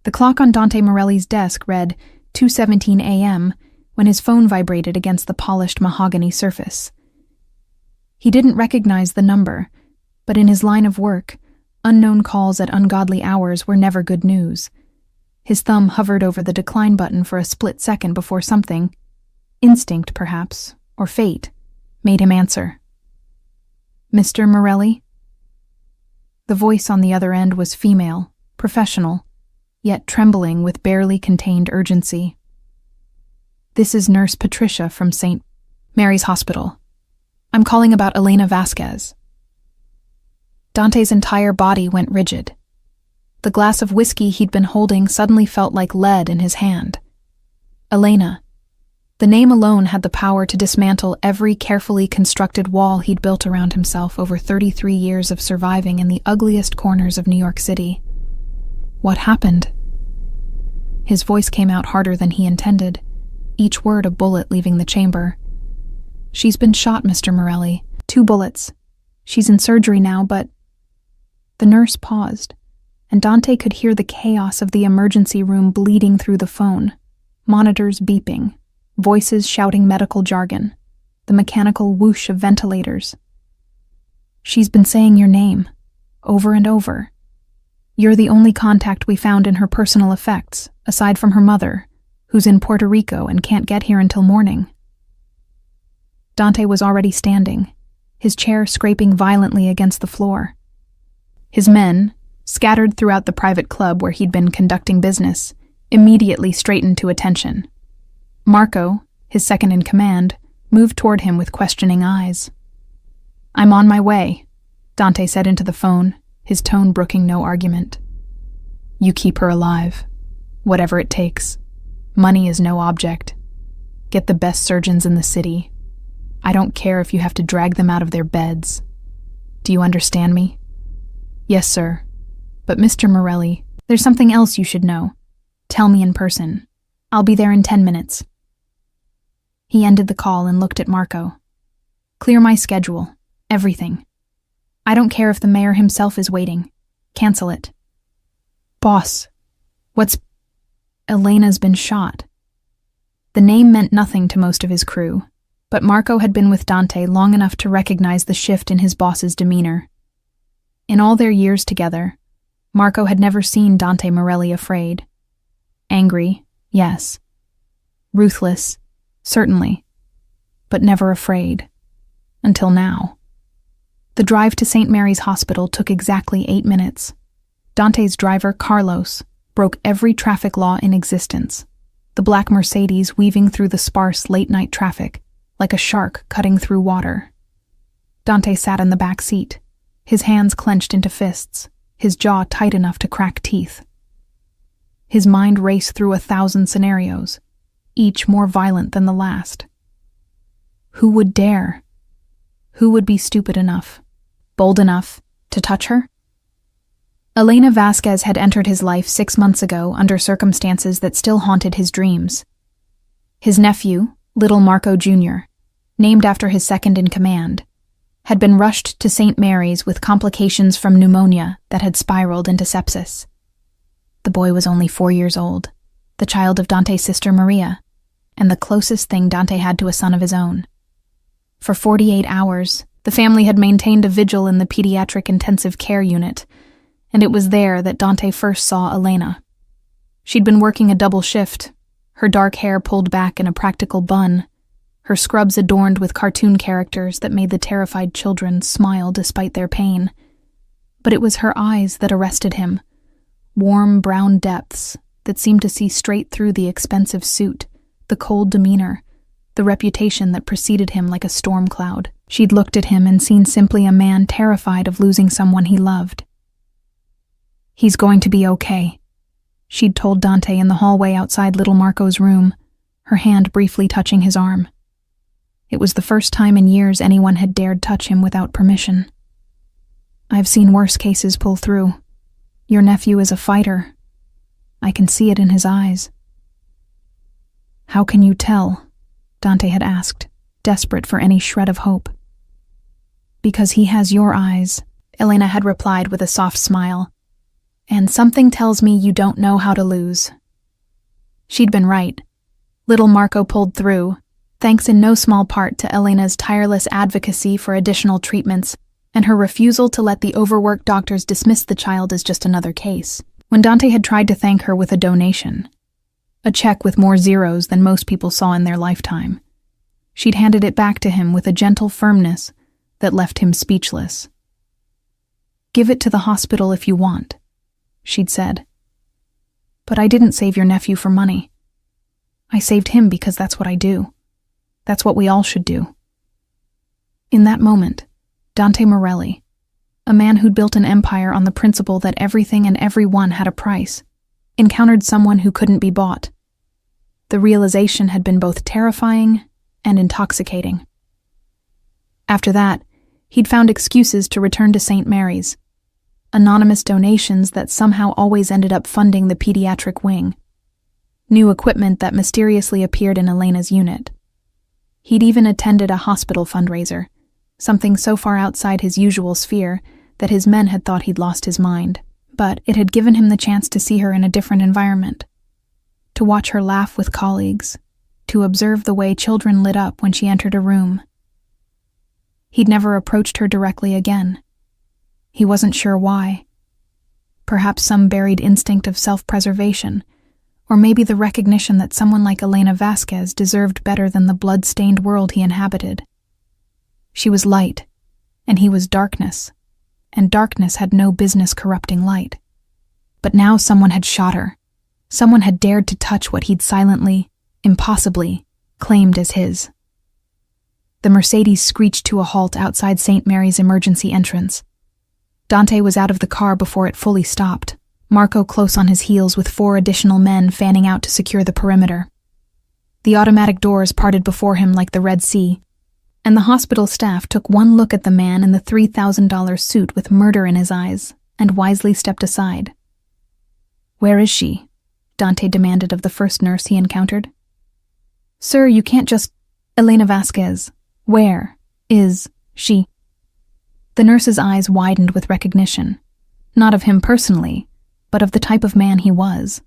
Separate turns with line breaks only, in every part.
The clock on Dante Morelli's desk read 2:17 a.m. when his phone vibrated against the polished mahogany surface. He didn't recognize the number, but in his line of work, unknown calls at ungodly hours were never good news. His thumb hovered over the decline button for a split second before something, instinct perhaps, or fate, made him answer. "Mr. Morelli?" The voice on the other end was female, professional, yet trembling with barely contained urgency. "This is Nurse Patricia from St. Mary's Hospital. I'm calling about Elena Vasquez." Dante's entire body went rigid. The glass of whiskey he'd been holding suddenly felt like lead in his hand. Elena. The name alone had the power to dismantle every carefully constructed wall he'd built around himself over 33 years of surviving in the ugliest corners of New York City. What happened? His voice came out harder than he intended, each word a bullet leaving the chamber. "She's been shot, Mr. Morelli. 2 bullets. She's in surgery now, but—" The nurse paused, and Dante could hear the chaos of the emergency room bleeding through the phone, monitors beeping, voices shouting medical jargon, the mechanical whoosh of ventilators. "She's been saying your name, over and over. You're the only contact we found in her personal effects, aside from her mother, who's in Puerto Rico and can't get here until morning." Dante was already standing, his chair scraping violently against the floor. His men, scattered throughout the private club where he'd been conducting business, immediately straightened to attention. Marco, his second in command, moved toward him with questioning eyes. "I'm on my way," Dante said into the phone, his tone brooking no argument. "You keep her alive, whatever it takes. Money is no object. Get the best surgeons in the city. I don't care if you have to drag them out of their beds. Do you understand me?" "Yes, sir. But Mr. Morelli, there's something else you should know. Tell me in person. I'll be there in 10 minutes. He ended the call and looked at Marco. "Clear my schedule. Everything. I don't care if the mayor himself is waiting. Cancel it." "Boss, what's—" "Elena's been shot." The name meant nothing to most of his crew, but Marco had been with Dante long enough to recognize the shift in his boss's demeanor. In all their years together, Marco had never seen Dante Morelli afraid. Angry, yes. Ruthless, certainly. But never afraid. Until now. The drive to St. Mary's Hospital took exactly 8 minutes. Dante's driver, Carlos, broke every traffic law in existence, the black Mercedes weaving through the sparse late-night traffic, like a shark cutting through water. Dante sat in the back seat, his hands clenched into fists, his jaw tight enough to crack teeth. His mind raced through 1,000 scenarios, each more violent than the last. Who would dare? Who would be stupid enough, bold enough, to touch her? Elena Vasquez had entered his life 6 months ago under circumstances that still haunted his dreams. His nephew, Little Marco Jr., named after his second-in-command, had been rushed to St. Mary's with complications from pneumonia that had spiraled into sepsis. The boy was only 4 years old, the child of Dante's sister Maria, and the closest thing Dante had to a son of his own. For 48 hours, the family had maintained a vigil in the pediatric intensive care unit, and it was there that Dante first saw Elena. She'd been working a double shift, her dark hair pulled back in a practical bun, her scrubs adorned with cartoon characters that made the terrified children smile despite their pain. But it was her eyes that arrested him, warm brown depths that seemed to see straight through the expensive suit, the cold demeanor, the reputation that preceded him like a storm cloud. She'd looked at him and seen simply a man terrified of losing someone he loved. "He's going to be okay," she'd told Dante in the hallway outside little Marco's room, her hand briefly touching his arm. It was the first time in years anyone had dared touch him without permission. "I've seen worse cases pull through. Your nephew is a fighter. I can see it in his eyes." "How can you tell?" Dante had asked, desperate for any shred of hope. "Because he has your eyes," Elena had replied with a soft smile. And something tells me you don't know how to lose. She'd been right. Little Marco pulled through, thanks in no small part to Elena's tireless advocacy for additional treatments and her refusal to let the overworked doctors dismiss the child as just another case. When Dante had tried to thank her with a donation, a check with more zeros than most people saw in their lifetime, she'd handed it back to him with a gentle firmness that left him speechless. "Give it to the hospital if you want," she'd said. "But I didn't save your nephew for money. I saved him because that's what I do. That's what we all should do." In that moment, Dante Morelli, a man who'd built an empire on the principle that everything and everyone had a price, encountered someone who couldn't be bought. The realization had been both terrifying and intoxicating. After that, he'd found excuses to return to St. Mary's, anonymous donations that somehow always ended up funding the pediatric wing, new equipment that mysteriously appeared in Elena's unit. He'd even attended a hospital fundraiser, something so far outside his usual sphere that his men had thought he'd lost his mind. But it had given him the chance to see her in a different environment, to watch her laugh with colleagues, to observe the way children lit up when she entered a room. He'd never approached her directly again. He wasn't sure why. Perhaps some buried instinct of self-preservation, or maybe the recognition that someone like Elena Vasquez deserved better than the blood-stained world he inhabited. She was light, and he was darkness, and darkness had no business corrupting light. But now someone had shot her. Someone had dared to touch what he'd silently, impossibly, claimed as his. The Mercedes screeched to a halt outside St. Mary's emergency entrance. Dante was out of the car before it fully stopped, Marco close on his heels with 4 additional men fanning out to secure the perimeter. The automatic doors parted before him like the Red Sea, and the hospital staff took one look at the man in the $3,000 suit with murder in his eyes and wisely stepped aside. "Where is she?" Dante demanded of the first nurse he encountered. "Sir, you can't just—" "Elena Vasquez, where is she?" The nurse's eyes widened with recognition, not of him personally, but of the type of man he was,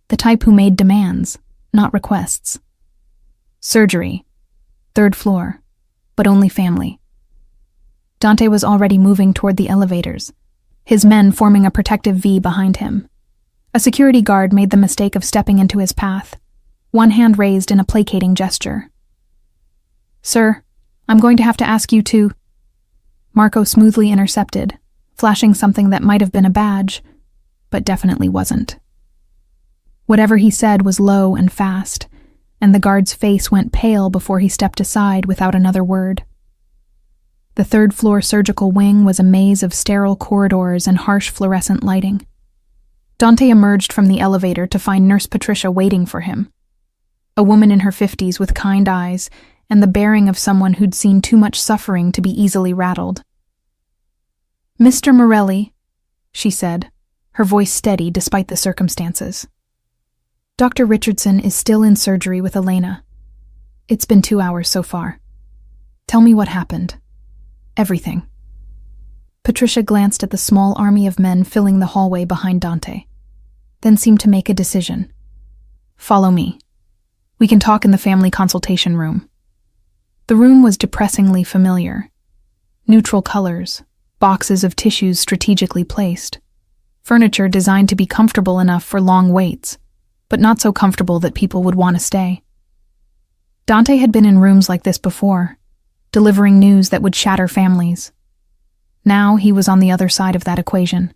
the type who made demands, not requests. "Surgery, 3rd floor, but only family." Dante was already moving toward the elevators, his men forming a protective V behind him. A security guard made the mistake of stepping into his path, one hand raised in a placating gesture. "Sir, I'm going to have to ask you to—" Marco smoothly intercepted, flashing something that might have been a badge, but definitely wasn't. Whatever he said was low and fast, and the guard's face went pale before he stepped aside without another word. The 3rd floor surgical wing was a maze of sterile corridors and harsh fluorescent lighting. Dante emerged from the elevator to find Nurse Patricia waiting for him, a woman in her 50s with kind eyes and the bearing of someone who'd seen too much suffering to be easily rattled. "Mr. Morelli," she said, her voice steady despite the circumstances. "Dr. Richardson is still in surgery with Elena. It's been 2 hours so far. Tell me what happened. Everything." Patricia glanced at the small army of men filling the hallway behind Dante, then seemed to make a decision. "Follow me. We can talk in the family consultation room." The room was depressingly familiar. Neutral colors, boxes of tissues strategically placed, furniture designed to be comfortable enough for long waits, but not so comfortable that people would want to stay. Dante had been in rooms like this before, delivering news that would shatter families. Now he was on the other side of that equation.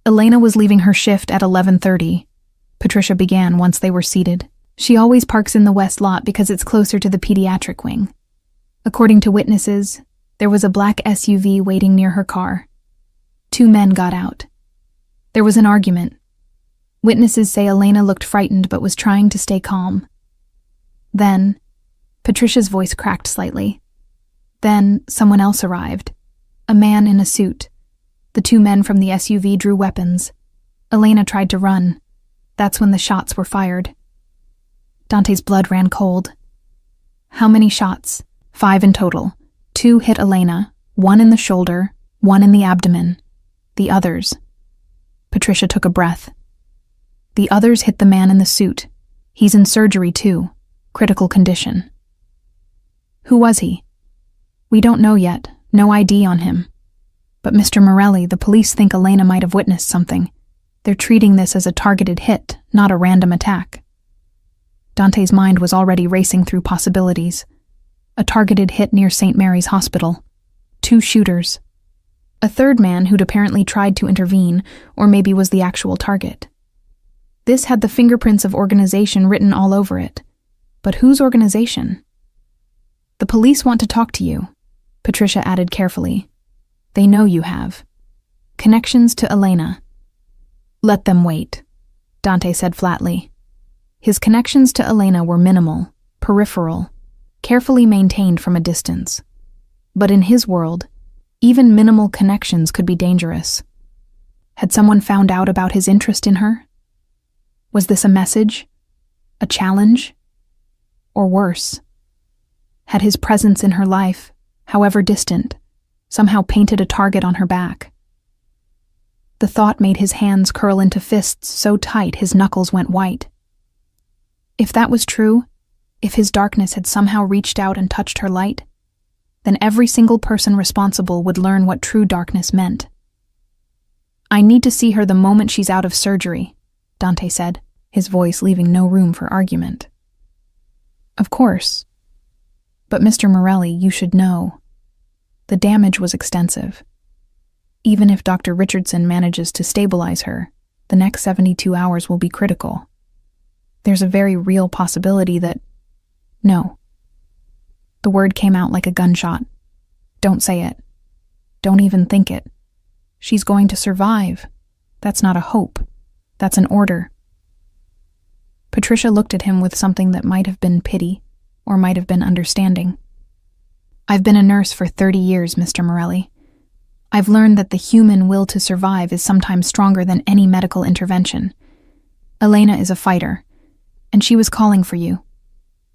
Elena was leaving her shift at 11:30. Patricia began once they were seated. "She always parks in the west lot because it's closer to the pediatric wing. According to witnesses, there was a black SUV waiting near her car. 2 men got out. There was an argument. Witnesses say Elena looked frightened but was trying to stay calm. Then," Patricia's voice cracked slightly, "then someone else arrived. A man in a suit. The 2 men from the SUV drew weapons. Elena tried to run. That's when the shots were fired." Dante's blood ran cold. "How many shots?" "5 in total. 2 hit Elena, 1 in the shoulder, 1 in the abdomen. The others—" Patricia took a breath. The others hit the man in the suit. He's in surgery too. Critical condition. Who was he? We don't know yet. No ID on him. But Mr. Morelli, the police think Elena might have witnessed something. They're treating this as a targeted hit, not a random attack. Dante's mind was already racing through possibilities. A targeted hit near St. Mary's Hospital. 2 shooters. A third man who'd apparently tried to intervene, or maybe was the actual target. This had the fingerprints of organization written all over it. But whose organization? The police want to talk to you, Patricia added carefully. They know you have. Connections to Elena. Let them wait, Dante said flatly. His connections to Elena were minimal, peripheral, carefully maintained from a distance. But in his world, even minimal connections could be dangerous. Had someone found out about his interest in her? Was this a message? A challenge? Or worse? Had his presence in her life, however distant, somehow painted a target on her back? The thought made his hands curl into fists so tight his knuckles went white. If that was true, if his darkness had somehow reached out and touched her light, then every single person responsible would learn what true darkness meant. I need to see her the moment she's out of surgery, Dante said, his voice leaving no room for argument. Of course. But Mr. Morelli, you should know. The damage was extensive. Even if Dr. Richardson manages to stabilize her, the next 72 hours will be critical. There's a very real possibility that... No. The word came out like a gunshot. Don't say it. Don't even think it. She's going to survive. That's not a hope. That's an order. Patricia looked at him with something that might have been pity, or might have been understanding. I've been a nurse for 30 years, Mr. Morelli. I've learned that the human will to survive is sometimes stronger than any medical intervention. Elena is a fighter, and she was calling for you.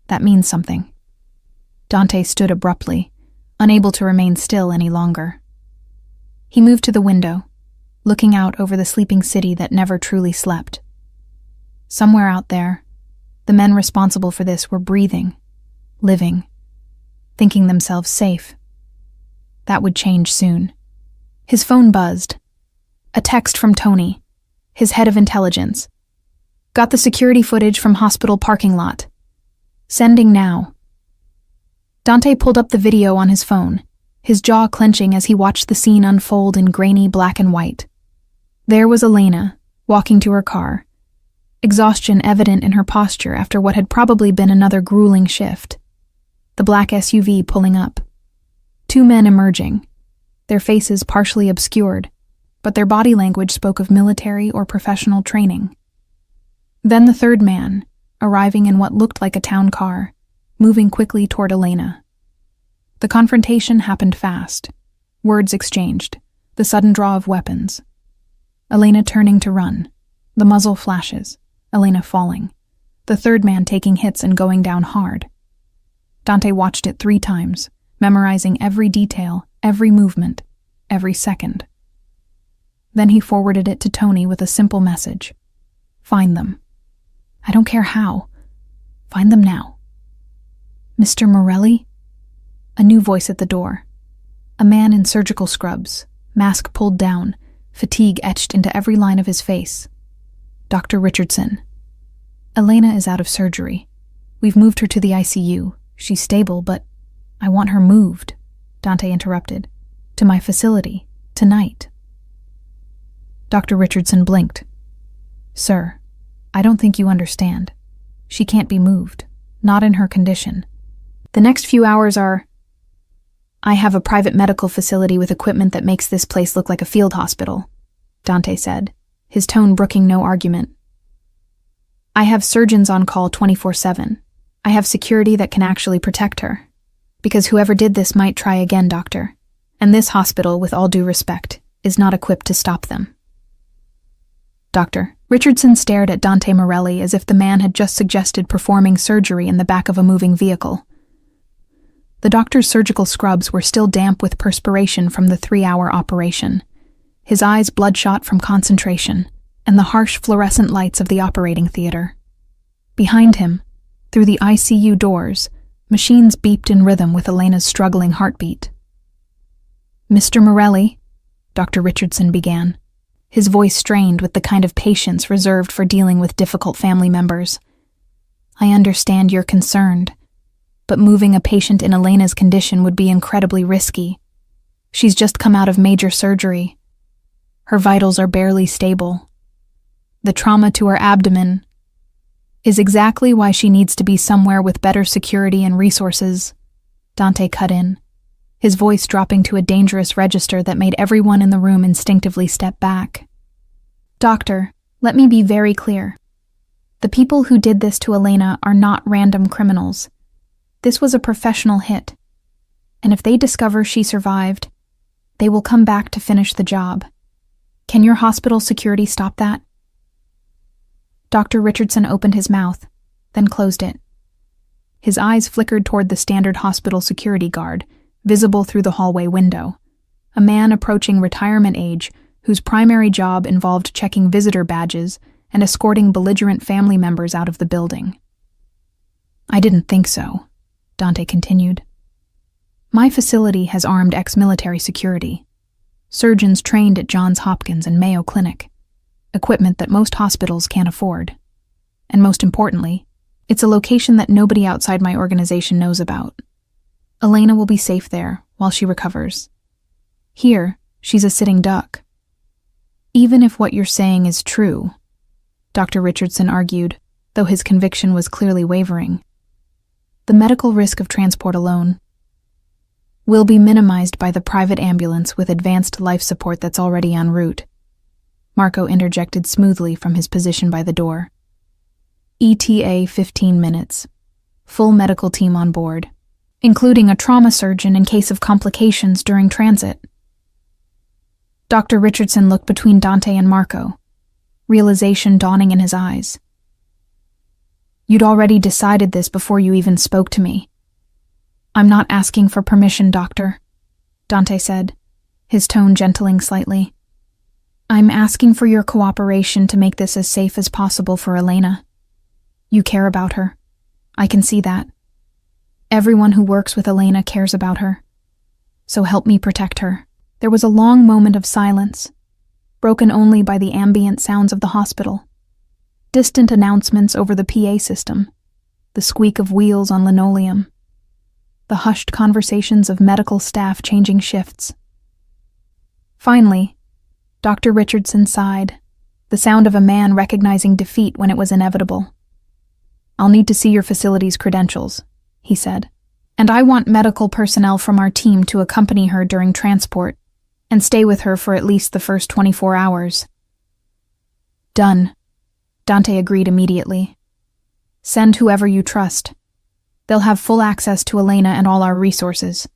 That means something. Dante stood abruptly, unable to remain still any longer. He moved to the window, looking out over the sleeping city that never truly slept. Somewhere out there, the men responsible for this were breathing, living, thinking themselves safe. That would change soon. His phone buzzed. A text from Tony, his head of intelligence. Got the security footage from hospital parking lot. Sending now. Dante pulled up the video on his phone, his jaw clenching as he watched the scene unfold in grainy black and white. There was Elena, walking to her car, exhaustion evident in her posture after what had probably been another grueling shift. The black SUV pulling up. 2 men emerging, their faces partially obscured, but their body language spoke of military or professional training. Then the third man, arriving in what looked like a town car, moving quickly toward Elena. The confrontation happened fast. Words exchanged, the sudden draw of weapons. Elena turning to run, the muzzle flashes, Elena falling, the third man taking hits and going down hard. Dante watched it 3 times, memorizing every detail, every movement, every second. Then he forwarded it to Tony with a simple message. Find them. I don't care how. Find them now. Mr. Morelli? A new voice at the door. A man in surgical scrubs, mask pulled down, fatigue etched into every line of his face. Dr. Richardson. Elena is out of surgery. We've moved her to the ICU. She's stable, but I want her moved, Dante interrupted. To my facility, tonight. Dr. Richardson blinked. Sir, I don't think you understand. She can't be moved, not in her condition. The next few hours are... I have a private medical facility with equipment that makes this place look like a field hospital, Dante said, his tone brooking no argument. I have surgeons on call 24/7. I have security that can actually protect her. Because whoever did this might try again, doctor. And this hospital, with all due respect, is not equipped to stop them. Doctor, Richardson stared at Dante Morelli as if the man had just suggested performing surgery in the back of a moving vehicle. The doctor's surgical scrubs were still damp with perspiration from the 3-hour operation. his eyes bloodshot from concentration and the harsh fluorescent lights of the operating theater. Behind him, through the ICU doors, machines beeped in rhythm with Elena's struggling heartbeat. "Mr. Morelli," Dr. Richardson began, his voice strained with the kind of patience reserved for dealing with difficult family members. "I understand you're concerned, but moving a patient in Elena's condition would be incredibly risky. She's just come out of major surgery. Her vitals are barely stable. The trauma to her abdomen is exactly why she needs to be somewhere with better security and resources," Dante cut in, his voice dropping to a dangerous register that made everyone in the room instinctively step back. "Doctor, let me be very clear. The people who did this to Elena are not random criminals. This was a professional hit, and if they discover she survived, they will come back to finish the job. Can your hospital security stop that?" Dr. Richardson opened his mouth, then closed it. His eyes flickered toward the standard hospital security guard, visible through the hallway window, a man approaching retirement age whose primary job involved checking visitor badges and escorting belligerent family members out of the building. "I didn't think so," Dante continued. "My facility has armed ex-military security, surgeons trained at Johns Hopkins and Mayo Clinic, equipment that most hospitals can't afford. And most importantly, it's a location that nobody outside my organization knows about. Elena will be safe there while she recovers. Here, she's a sitting duck." "Even if what you're saying is true," Dr. Richardson argued, though his conviction was clearly wavering, "the medical risk of transport alone will be minimized by the private ambulance with advanced life support that's already en route." Marco interjected smoothly from his position by the door. "ETA 15 minutes. Full medical team on board, including a trauma surgeon in case of complications during transit." Dr. Richardson looked between Dante and Marco, realization dawning in his eyes. "You'd already decided this before you even spoke to me." "I'm not asking for permission, doctor," Dante said, his tone gentling slightly. "I'm asking for your cooperation to make this as safe as possible for Elena. You care about her. I can see that. Everyone who works with Elena cares about her. So help me protect her." There was a long moment of silence, broken only by the ambient sounds of the hospital. Distant announcements over the PA system, the squeak of wheels on linoleum, the hushed conversations of medical staff changing shifts. Finally, Dr. Richardson sighed, the sound of a man recognizing defeat when it was inevitable. "I'll need to see your facility's credentials," he said, "and I want medical personnel from our team to accompany her during transport and stay with her for at least the first 24 hours. "Done," Dante agreed immediately. "Send whoever you trust. They'll have full access to Elena and all our resources.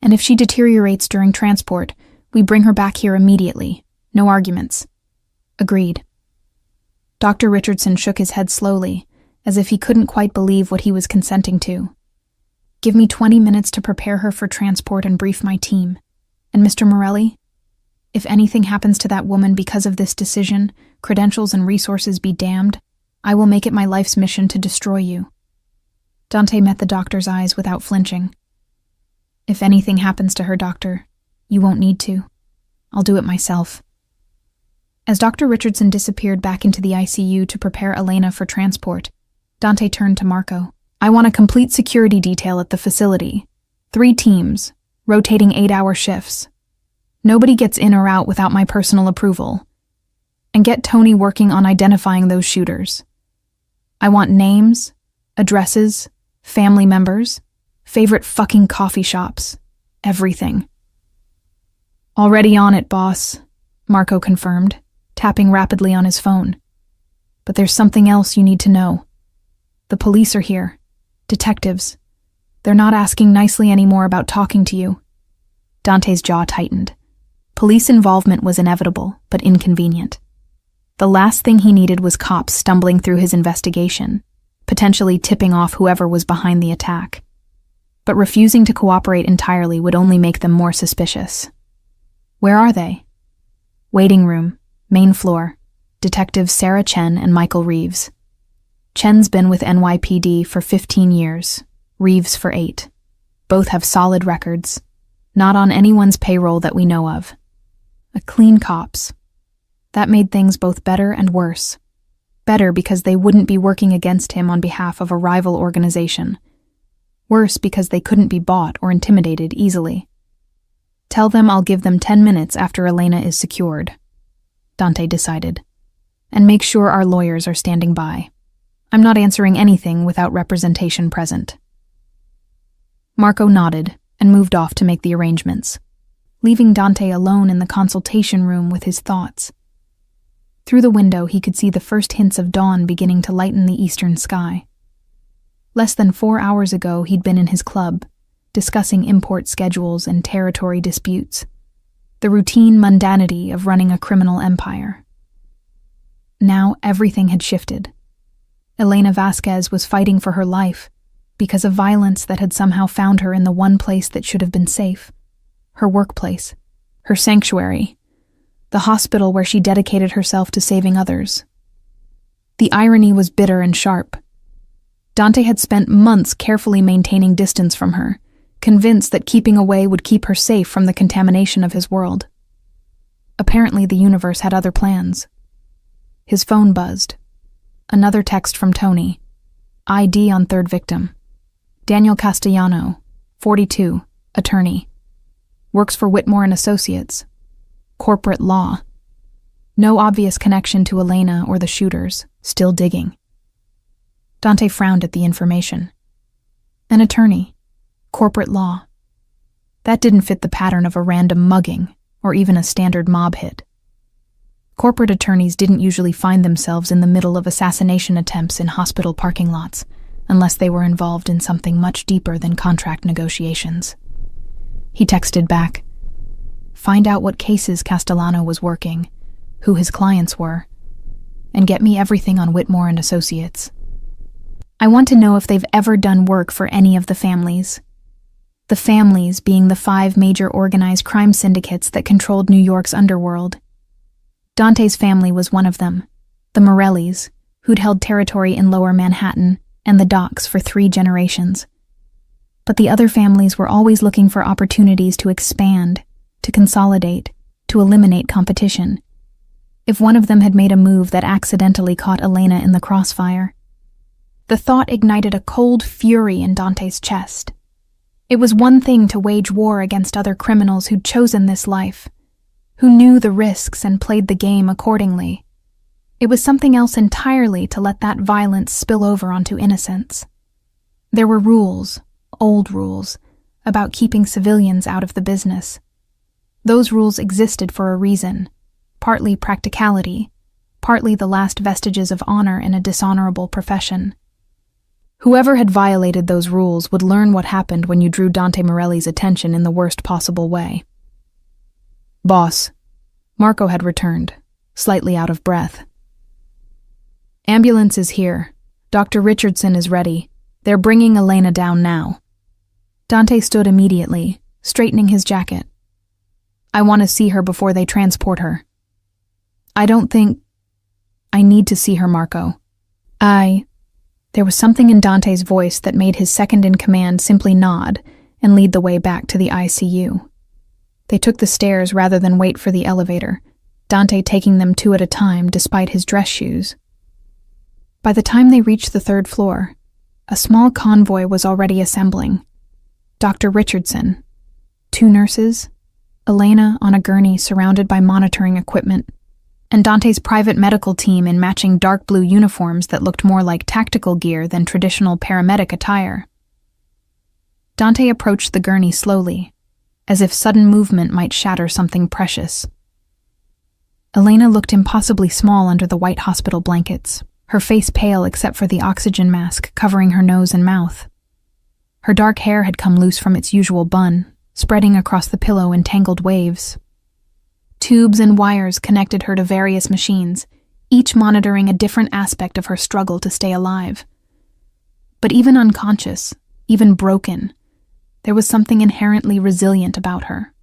And if she deteriorates during transport, we bring her back here immediately. No arguments." "Agreed." Dr. Richardson shook his head slowly, as if he couldn't quite believe what he was consenting to. "Give me 20 minutes to prepare her for transport and brief my team. And Mr. Morelli, if anything happens to that woman because of this decision, credentials and resources be damned, I will make it my life's mission to destroy you." Dante met the doctor's eyes without flinching. "If anything happens to her, doctor, you won't need to. I'll do it myself." As Dr. Richardson disappeared back into the ICU to prepare Elena for transport, Dante turned to Marco. "I want a complete security detail at the facility. 3 teams, rotating 8-hour shifts. Nobody gets in or out without my personal approval. And get Tony working on identifying those shooters. I want names, addresses, family members, favorite fucking coffee shops, everything." "Already on it, boss," Marco confirmed, tapping rapidly on his phone. "But there's something else you need to know. The police are here. Detectives. They're not asking nicely anymore about talking to you." Dante's jaw tightened. Police involvement was inevitable, but inconvenient. The last thing he needed was cops stumbling through his investigation, potentially tipping off whoever was behind the attack. But refusing to cooperate entirely would only make them more suspicious. "Where are they?" Waiting room, main floor, Detectives Sarah Chen and Michael Reeves. Chen's been with NYPD for 15 years, Reeves for 8. Both have solid records, not on anyone's payroll that we know of. A clean cops. That made things both better and worse. Better because they wouldn't be working against him on behalf of a rival organization. Worse because they couldn't be bought or intimidated easily. Tell them I'll give them 10 minutes after Elena is secured, Dante decided. And make sure our lawyers are standing by. I'm not answering anything without representation present. Marco nodded and moved off to make the arrangements, leaving Dante alone in the consultation room with his thoughts. Through the window, he could see the first hints of dawn beginning to lighten the eastern sky. Less than 4 hours ago, he'd been in his club, discussing import schedules and territory disputes, the routine mundanity of running a criminal empire. Now everything had shifted. Elena Vasquez was fighting for her life because of violence that had somehow found her in the one place that should have been safe, her workplace, her sanctuary, the hospital where she dedicated herself to saving others. The irony was bitter and sharp. Dante had spent months carefully maintaining distance from her, convinced that keeping away would keep her safe from the contamination of his world. Apparently, the universe had other plans. His phone buzzed. Another text from Tony. ID on third victim. Daniel Castellano, 42, attorney. Works for Whitmore and Associates. Corporate law. No obvious connection to Elena or the shooters. Still digging. Dante frowned at the information. An attorney. Corporate law. That didn't fit the pattern of a random mugging or even a standard mob hit. Corporate attorneys didn't usually find themselves in the middle of assassination attempts in hospital parking lots unless they were involved in something much deeper than contract negotiations. He texted back, "Find out what cases Castellano was working, who his clients were, and get me everything on Whitmore and Associates. I want to know if they've ever done work for any of the families." The families being the 5 major organized crime syndicates that controlled New York's underworld. Dante's family was one of them, the Morellis, who'd held territory in Lower Manhattan and the docks for 3 generations. But the other families were always looking for opportunities to expand, to consolidate, to eliminate competition. If one of them had made a move that accidentally caught Elena in the crossfire. The thought ignited a cold fury in Dante's chest. It was one thing to wage war against other criminals who'd chosen this life, who knew the risks and played the game accordingly. It was something else entirely to let that violence spill over onto innocents. There were rules, old rules, about keeping civilians out of the business. Those rules existed for a reason, partly practicality, partly the last vestiges of honor in a dishonorable profession. Whoever had violated those rules would learn what happened when you drew Dante Morelli's attention in the worst possible way. "Boss." Marco had returned, slightly out of breath. "Ambulance is here. Dr. Richardson is ready. They're bringing Elena down now." Dante stood immediately, straightening his jacket. "I want to see her before they transport her." "I don't think... I need to see her, Marco. There was something in Dante's voice that made his second-in-command simply nod and lead the way back to the ICU. They took the stairs rather than wait for the elevator, Dante taking them 2 at a time despite his dress shoes. By the time they reached the 3rd floor, a small convoy was already assembling. Dr. Richardson, 2 nurses, Elena on a gurney surrounded by monitoring equipment, and Dante's private medical team in matching dark blue uniforms that looked more like tactical gear than traditional paramedic attire. Dante approached the gurney slowly, as if sudden movement might shatter something precious. Elena looked impossibly small under the white hospital blankets, her face pale except for the oxygen mask covering her nose and mouth. Her dark hair had come loose from its usual bun, spreading across the pillow in tangled waves. Tubes and wires connected her to various machines, each monitoring a different aspect of her struggle to stay alive. But even unconscious, even broken, there was something inherently resilient about her.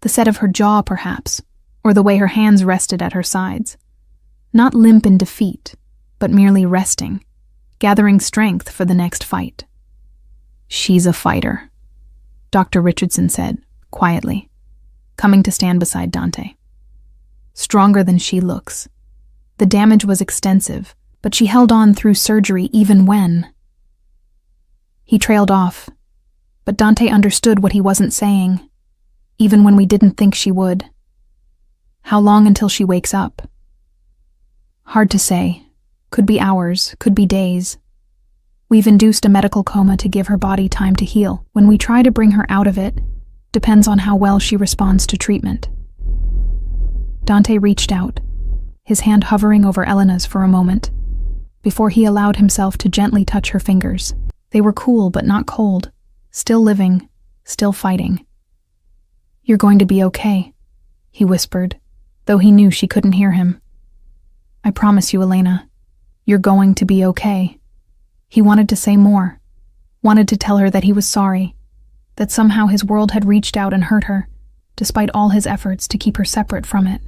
The set of her jaw, perhaps, or the way her hands rested at her sides. Not limp in defeat, but merely resting, gathering strength for the next fight. "She's a fighter," Dr. Richardson said, quietly, coming to stand beside Dante. "Stronger than she looks. The damage was extensive, but she held on through surgery even when—" He trailed off, but Dante understood what he wasn't saying, even when we didn't think she would. "How long until she wakes up?" "Hard to say. Could be hours, could be days. We've induced a medical coma to give her body time to heal. When we try to bring her out of it, depends on how well she responds to treatment." Dante reached out, his hand hovering over Elena's for a moment, before he allowed himself to gently touch her fingers. They were cool but not cold, still living, still fighting. "You're going to be okay," he whispered, though he knew she couldn't hear him. "I promise you, Elena, you're going to be okay." He wanted to say more, wanted to tell her that he was sorry, that somehow his world had reached out and hurt her, despite all his efforts to keep her separate from it.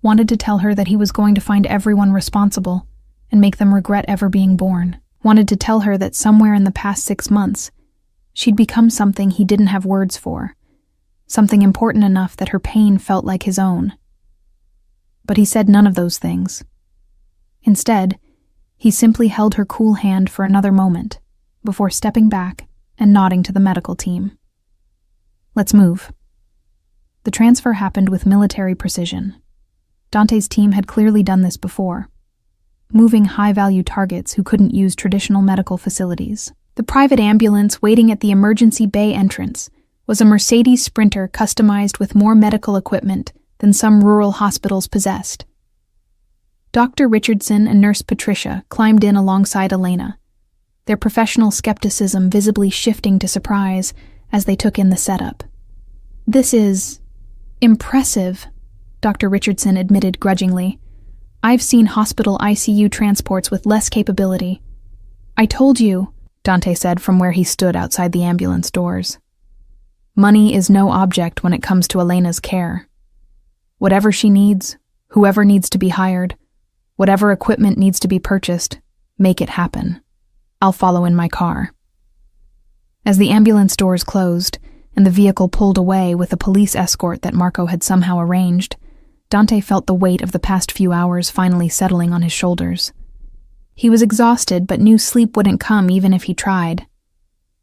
Wanted to tell her that he was going to find everyone responsible and make them regret ever being born. Wanted to tell her that somewhere in the past 6 months, she'd become something he didn't have words for, something important enough that her pain felt like his own. But he said none of those things. Instead, he simply held her cool hand for another moment, before stepping back and nodding to the medical team. "Let's move." The transfer happened with military precision. Dante's team had clearly done this before, moving high-value targets who couldn't use traditional medical facilities. The private ambulance waiting at the emergency bay entrance was a Mercedes Sprinter customized with more medical equipment than some rural hospitals possessed. Dr. Richardson and Nurse Patricia climbed in alongside Elena, their professional skepticism visibly shifting to surprise as they took in the setup. "This is impressive," Dr. Richardson admitted grudgingly. "I've seen hospital ICU transports with less capability." "I told you," Dante said from where he stood outside the ambulance doors. "Money is no object when it comes to Elena's care. Whatever she needs, whoever needs to be hired, whatever equipment needs to be purchased, make it happen. I'll follow in my car." As the ambulance doors closed and the vehicle pulled away with a police escort that Marco had somehow arranged, Dante felt the weight of the past few hours finally settling on his shoulders. He was exhausted but knew sleep wouldn't come even if he tried.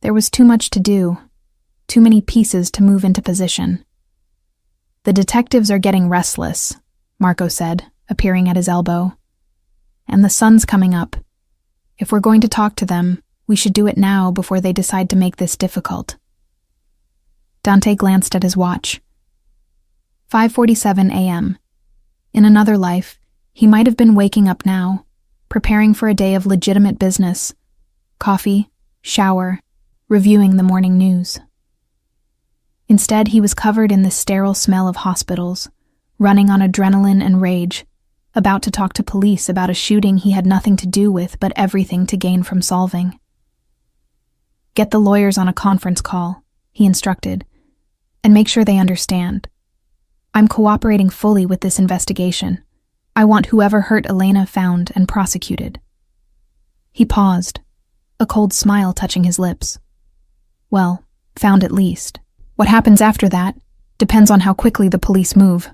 There was too much to do, too many pieces to move into position. "The detectives are getting restless," Marco said, appearing at his elbow. "And the sun's coming up. If we're going to talk to them, we should do it now before they decide to make this difficult." Dante glanced at his watch. 5:47 a.m. In another life, he might have been waking up now, preparing for a day of legitimate business. Coffee, shower, reviewing the morning news. Instead, he was covered in the sterile smell of hospitals, running on adrenaline and rage, about to talk to police about a shooting he had nothing to do with but everything to gain from solving. "Get the lawyers on a conference call," he instructed, "and make sure they understand. I'm cooperating fully with this investigation. I want whoever hurt Elena found and prosecuted." He paused, a cold smile touching his lips. "Well, found at least. What happens after that depends on how quickly the police move."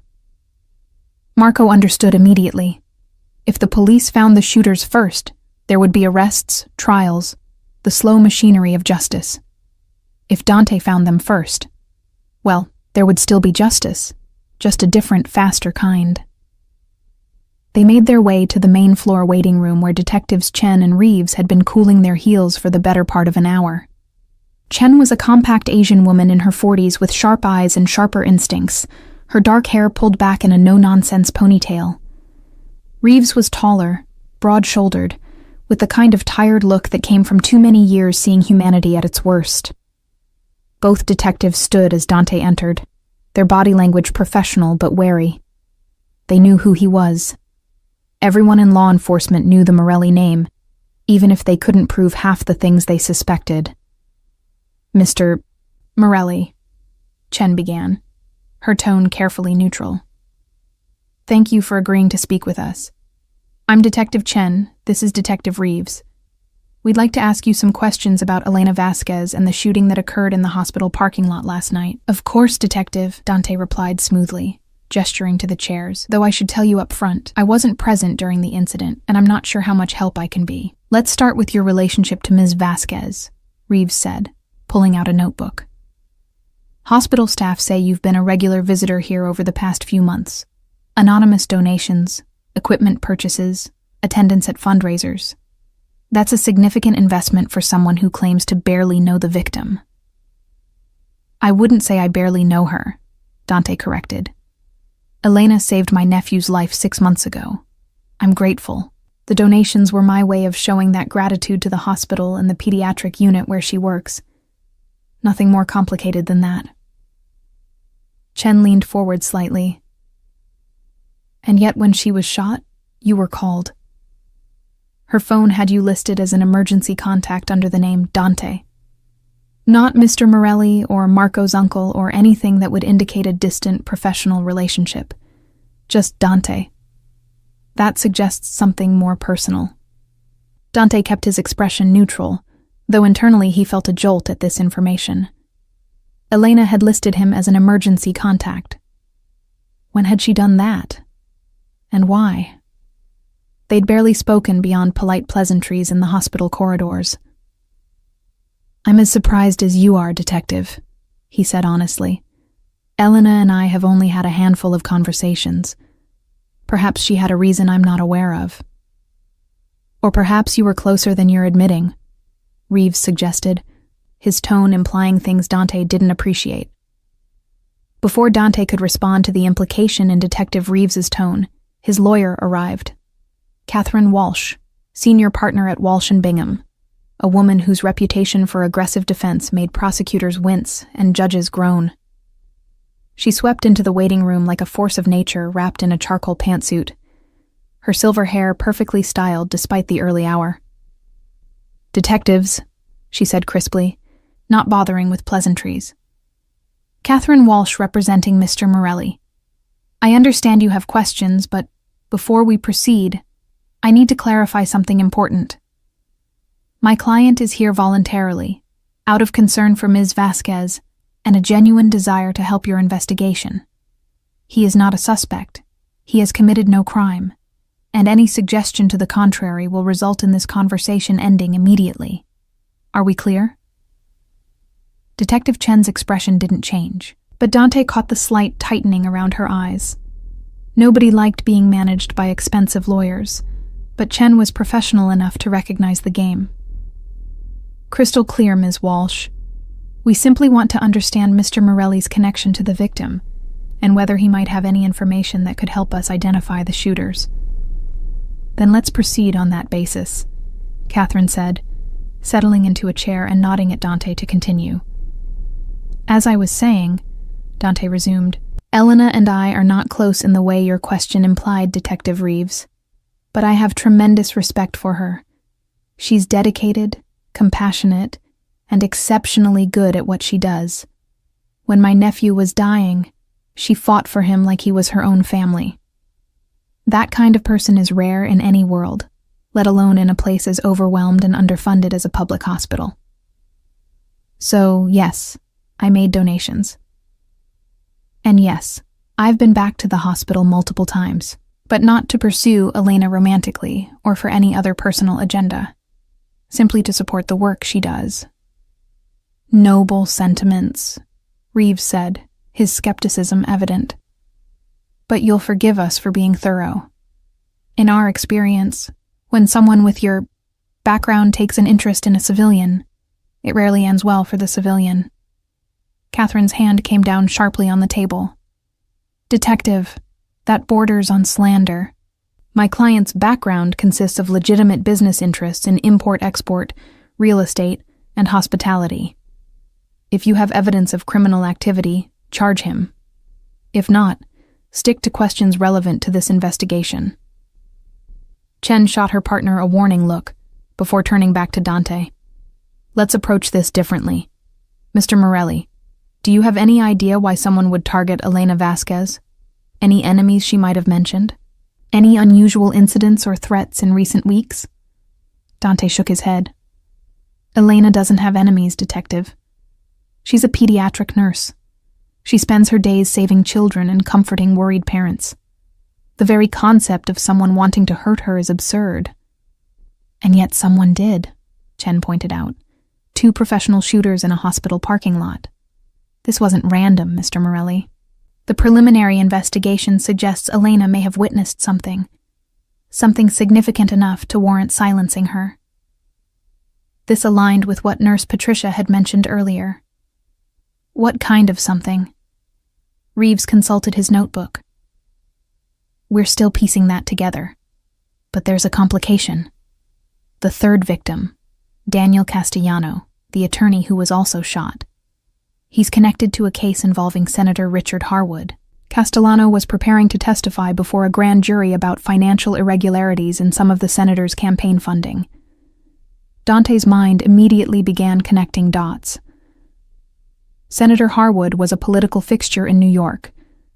Marco understood immediately. If the police found the shooters first, there would be arrests, trials, the slow machinery of justice. If Dante found them first, well, there would still be justice, just a different, faster kind. They made their way to the main floor waiting room where Detectives Chen and Reeves had been cooling their heels for the better part of an hour. Chen was a compact Asian woman in her 40s with sharp eyes and sharper instincts, her dark hair pulled back in a no-nonsense ponytail. Reeves was taller, broad-shouldered, with the kind of tired look that came from too many years seeing humanity at its worst. Both detectives stood as Dante entered, their body language professional but wary. They knew who he was. Everyone in law enforcement knew the Morelli name, even if they couldn't prove half the things they suspected. "Mr. Morelli," Chen began, her tone carefully neutral. Thank you for agreeing to speak with us. I'm Detective Chen. This is Detective Reeves. We'd like to ask you some questions about Elena Vasquez and the shooting that occurred in the hospital parking lot last night. Of course, Detective, Dante replied smoothly, gesturing to the chairs. Though I should tell you up front, I wasn't present during the incident, and I'm not sure how much help I can be. Let's start with your relationship to Ms. Vasquez, Reeves said, pulling out a notebook. Hospital staff say you've been a regular visitor here over the past few months. Anonymous donations, equipment purchases, attendance at fundraisers. That's a significant investment for someone who claims to barely know the victim. I wouldn't say I barely know her, Dante corrected. Elena saved my nephew's life 6 months ago. I'm grateful. The donations were my way of showing that gratitude to the hospital and the pediatric unit where she works. Nothing more complicated than that. Chen leaned forward slightly. And yet when she was shot, you were called. Her phone had you listed as an emergency contact under the name Dante. Not Mr. Morelli or Marco's uncle or anything that would indicate a distant professional relationship. Just Dante. That suggests something more personal. Dante kept his expression neutral, though internally he felt a jolt at this information. Elena had listed him as an emergency contact. When had she done that? And why? They'd barely spoken beyond polite pleasantries in the hospital corridors. I'm as surprised as you are, Detective, he said honestly. Elena and I have only had a handful of conversations. Perhaps she had a reason I'm not aware of. Or perhaps you were closer than you're admitting, Reeves suggested, his tone implying things Dante didn't appreciate. Before Dante could respond to the implication in Detective Reeves's tone, his lawyer arrived. Catherine Walsh, senior partner at Walsh & Bingham, a woman whose reputation for aggressive defense made prosecutors wince and judges groan. She swept into the waiting room like a force of nature wrapped in a charcoal pantsuit, her silver hair perfectly styled despite the early hour. Detectives, she said crisply, not bothering with pleasantries. Catherine Walsh representing Mr. Morelli. I understand you have questions, but before we proceed, I need to clarify something important. My client is here voluntarily, out of concern for Ms. Vasquez and a genuine desire to help your investigation. He is not a suspect. He has committed no crime, and any suggestion to the contrary will result in this conversation ending immediately. Are we clear? Detective Chen's expression didn't change, but Dante caught the slight tightening around her eyes. Nobody liked being managed by expensive lawyers, but Chen was professional enough to recognize the game. Crystal clear, Ms. Walsh. We simply want to understand Mr. Morelli's connection to the victim, and whether he might have any information that could help us identify the shooters. Then let's proceed on that basis, Catherine said, settling into a chair and nodding at Dante to continue. As I was saying, Dante resumed, Elena and I are not close in the way your question implied, Detective Reeves, but I have tremendous respect for her. She's dedicated, compassionate, and exceptionally good at what she does. When my nephew was dying, she fought for him like he was her own family. That kind of person is rare in any world, let alone in a place as overwhelmed and underfunded as a public hospital. So, yes, I made donations. And yes, I've been back to the hospital multiple times, but not to pursue Elena romantically or for any other personal agenda, simply to support the work she does. Noble sentiments, Reeves said, his skepticism evident. But you'll forgive us for being thorough. In our experience, when someone with your background takes an interest in a civilian, it rarely ends well for the civilian. Catherine's hand came down sharply on the table. Detective, that borders on slander. My client's background consists of legitimate business interests in import-export, real estate, and hospitality. If you have evidence of criminal activity, charge him. If not, stick to questions relevant to this investigation. Chen shot her partner a warning look before turning back to Dante. Let's approach this differently. Mr. Morelli, do you have any idea why someone would target Elena Vasquez? Any enemies she might have mentioned? Any unusual incidents or threats in recent weeks? Dante shook his head. Elena doesn't have enemies, Detective. She's a pediatric nurse. She spends her days saving children and comforting worried parents. The very concept of someone wanting to hurt her is absurd. And yet someone did, Chen pointed out. 2 professional shooters in a hospital parking lot. This wasn't random, Mr. Morelli. The preliminary investigation suggests Elena may have witnessed something significant enough to warrant silencing her. This aligned with what Nurse Patricia had mentioned earlier. What kind of something? Reeves consulted his notebook. We're still piecing that together. But there's a complication. The 3rd victim, Daniel Castellano, the attorney who was also shot. He's connected to a case involving Senator Richard Harwood. Castellano was preparing to testify before a grand jury about financial irregularities in some of the senator's campaign funding. Dante's mind immediately began connecting dots. Senator Harwood was a political fixture in New York,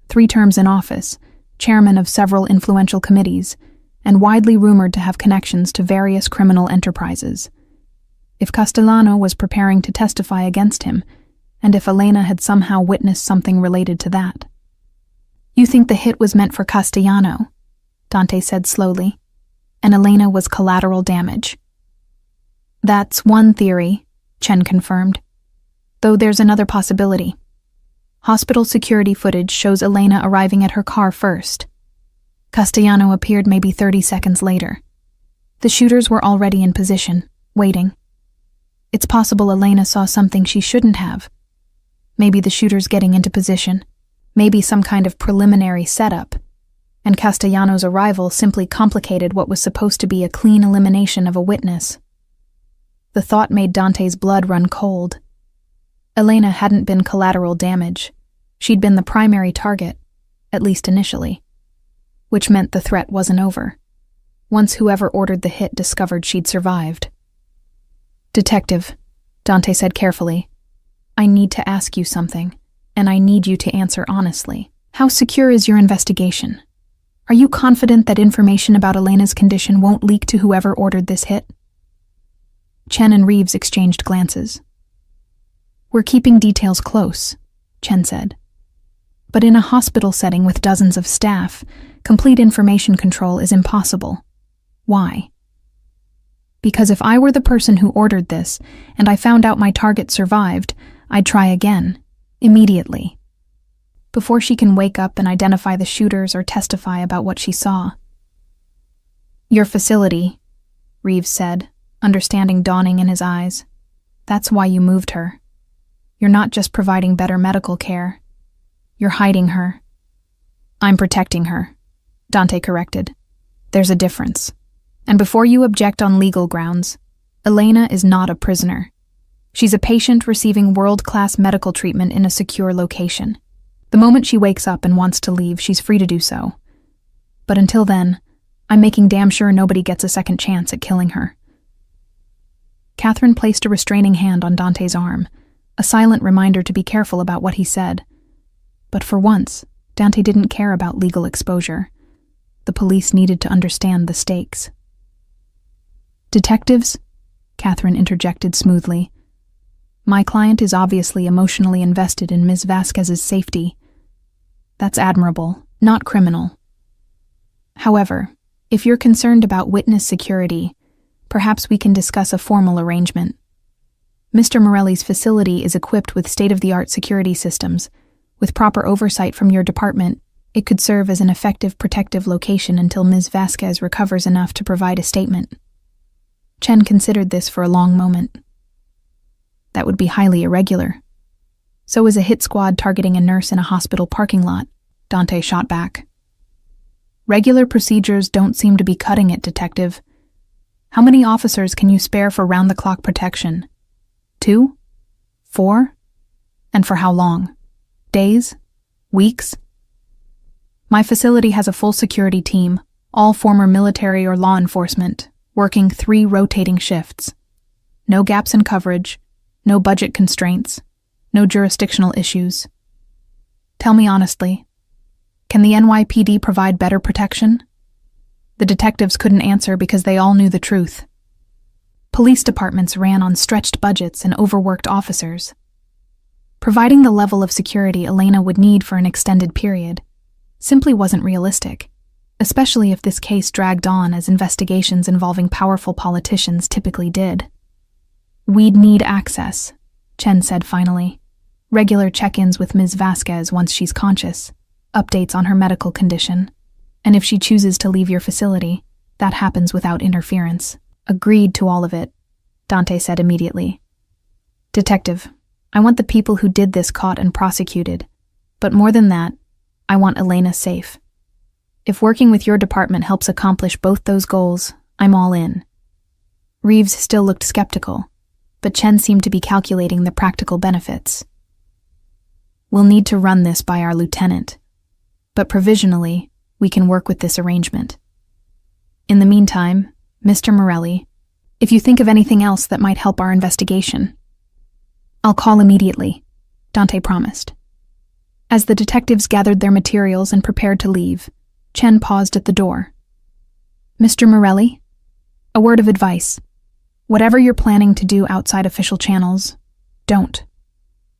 3 terms in office, chairman of several influential committees, and widely rumored to have connections to various criminal enterprises. If Castellano was preparing to testify against him, and if Elena had somehow witnessed something related to that. You think the hit was meant for Castellano, Dante said slowly, and Elena was collateral damage. That's one theory, Chen confirmed, though there's another possibility. Hospital security footage shows Elena arriving at her car first. Castellano appeared maybe 30 seconds later. The shooters were already in position, waiting. It's possible Elena saw something she shouldn't have. Maybe the shooters getting into position, maybe some kind of preliminary setup, and Castellano's arrival simply complicated what was supposed to be a clean elimination of a witness. The thought made Dante's blood run cold. Elena hadn't been collateral damage. She'd been the primary target, at least initially, which meant the threat wasn't over, once whoever ordered the hit discovered she'd survived. Detective, Dante said carefully, I need to ask you something, and I need you to answer honestly. How secure is your investigation? Are you confident that information about Elena's condition won't leak to whoever ordered this hit? Chen and Reeves exchanged glances. We're keeping details close, Chen said. But in a hospital setting with dozens of staff, complete information control is impossible. Why? Because if I were the person who ordered this, and I found out my target survived, I'd try again, immediately, before she can wake up and identify the shooters or testify about what she saw. Your facility, Reeves said, understanding dawning in his eyes. That's why you moved her. You're not just providing better medical care. You're hiding her. I'm protecting her, Dante corrected. There's a difference. And before you object on legal grounds, Elena is not a prisoner. She's a patient receiving world-class medical treatment in a secure location. The moment she wakes up and wants to leave, she's free to do so. But until then, I'm making damn sure nobody gets a second chance at killing her. Catherine placed a restraining hand on Dante's arm, a silent reminder to be careful about what he said. But for once, Dante didn't care about legal exposure. The police needed to understand the stakes. Detectives, Catherine interjected smoothly. My client is obviously emotionally invested in Ms. Vasquez's safety. That's admirable, not criminal. However, if you're concerned about witness security, perhaps we can discuss a formal arrangement. Mr. Morelli's facility is equipped with state-of-the-art security systems. With proper oversight from your department, it could serve as an effective protective location until Ms. Vasquez recovers enough to provide a statement. Chen considered this for a long moment. That would be highly irregular. So is a hit squad targeting a nurse in a hospital parking lot, Dante shot back. Regular procedures don't seem to be cutting it, Detective. How many officers can you spare for round-the-clock protection? 2? 4? And for how long? Days? Weeks? My facility has a full security team, all former military or law enforcement, working 3 rotating shifts. No gaps in coverage, no budget constraints, no jurisdictional issues. Tell me honestly, Can the NYPD provide better protection? The detectives couldn't answer because they all knew the truth. Police departments ran on stretched budgets and overworked officers. Providing the level of security Elena would need for an extended period simply wasn't realistic, especially if this case dragged on as investigations involving powerful politicians typically did. "We'd need access," Chen said finally. "Regular check-ins with Ms. Vasquez once she's conscious, updates on her medical condition, and if she chooses to leave your facility, that happens without interference." "Agreed to all of it," Dante said immediately. "Detective, I want the people who did this caught and prosecuted, but more than that, I want Elena safe. If working with your department helps accomplish both those goals, I'm all in." Reeves still looked skeptical, but Chen seemed to be calculating the practical benefits. "We'll need to run this by our lieutenant, but provisionally, we can work with this arrangement. In the meantime, Mr. Morelli, if you think of anything else that might help our investigation." "I'll call immediately," Dante promised. As the detectives gathered their materials and prepared to leave, Chen paused at the door. "Mr. Morelli, a word of advice. Whatever you're planning to do outside official channels, don't.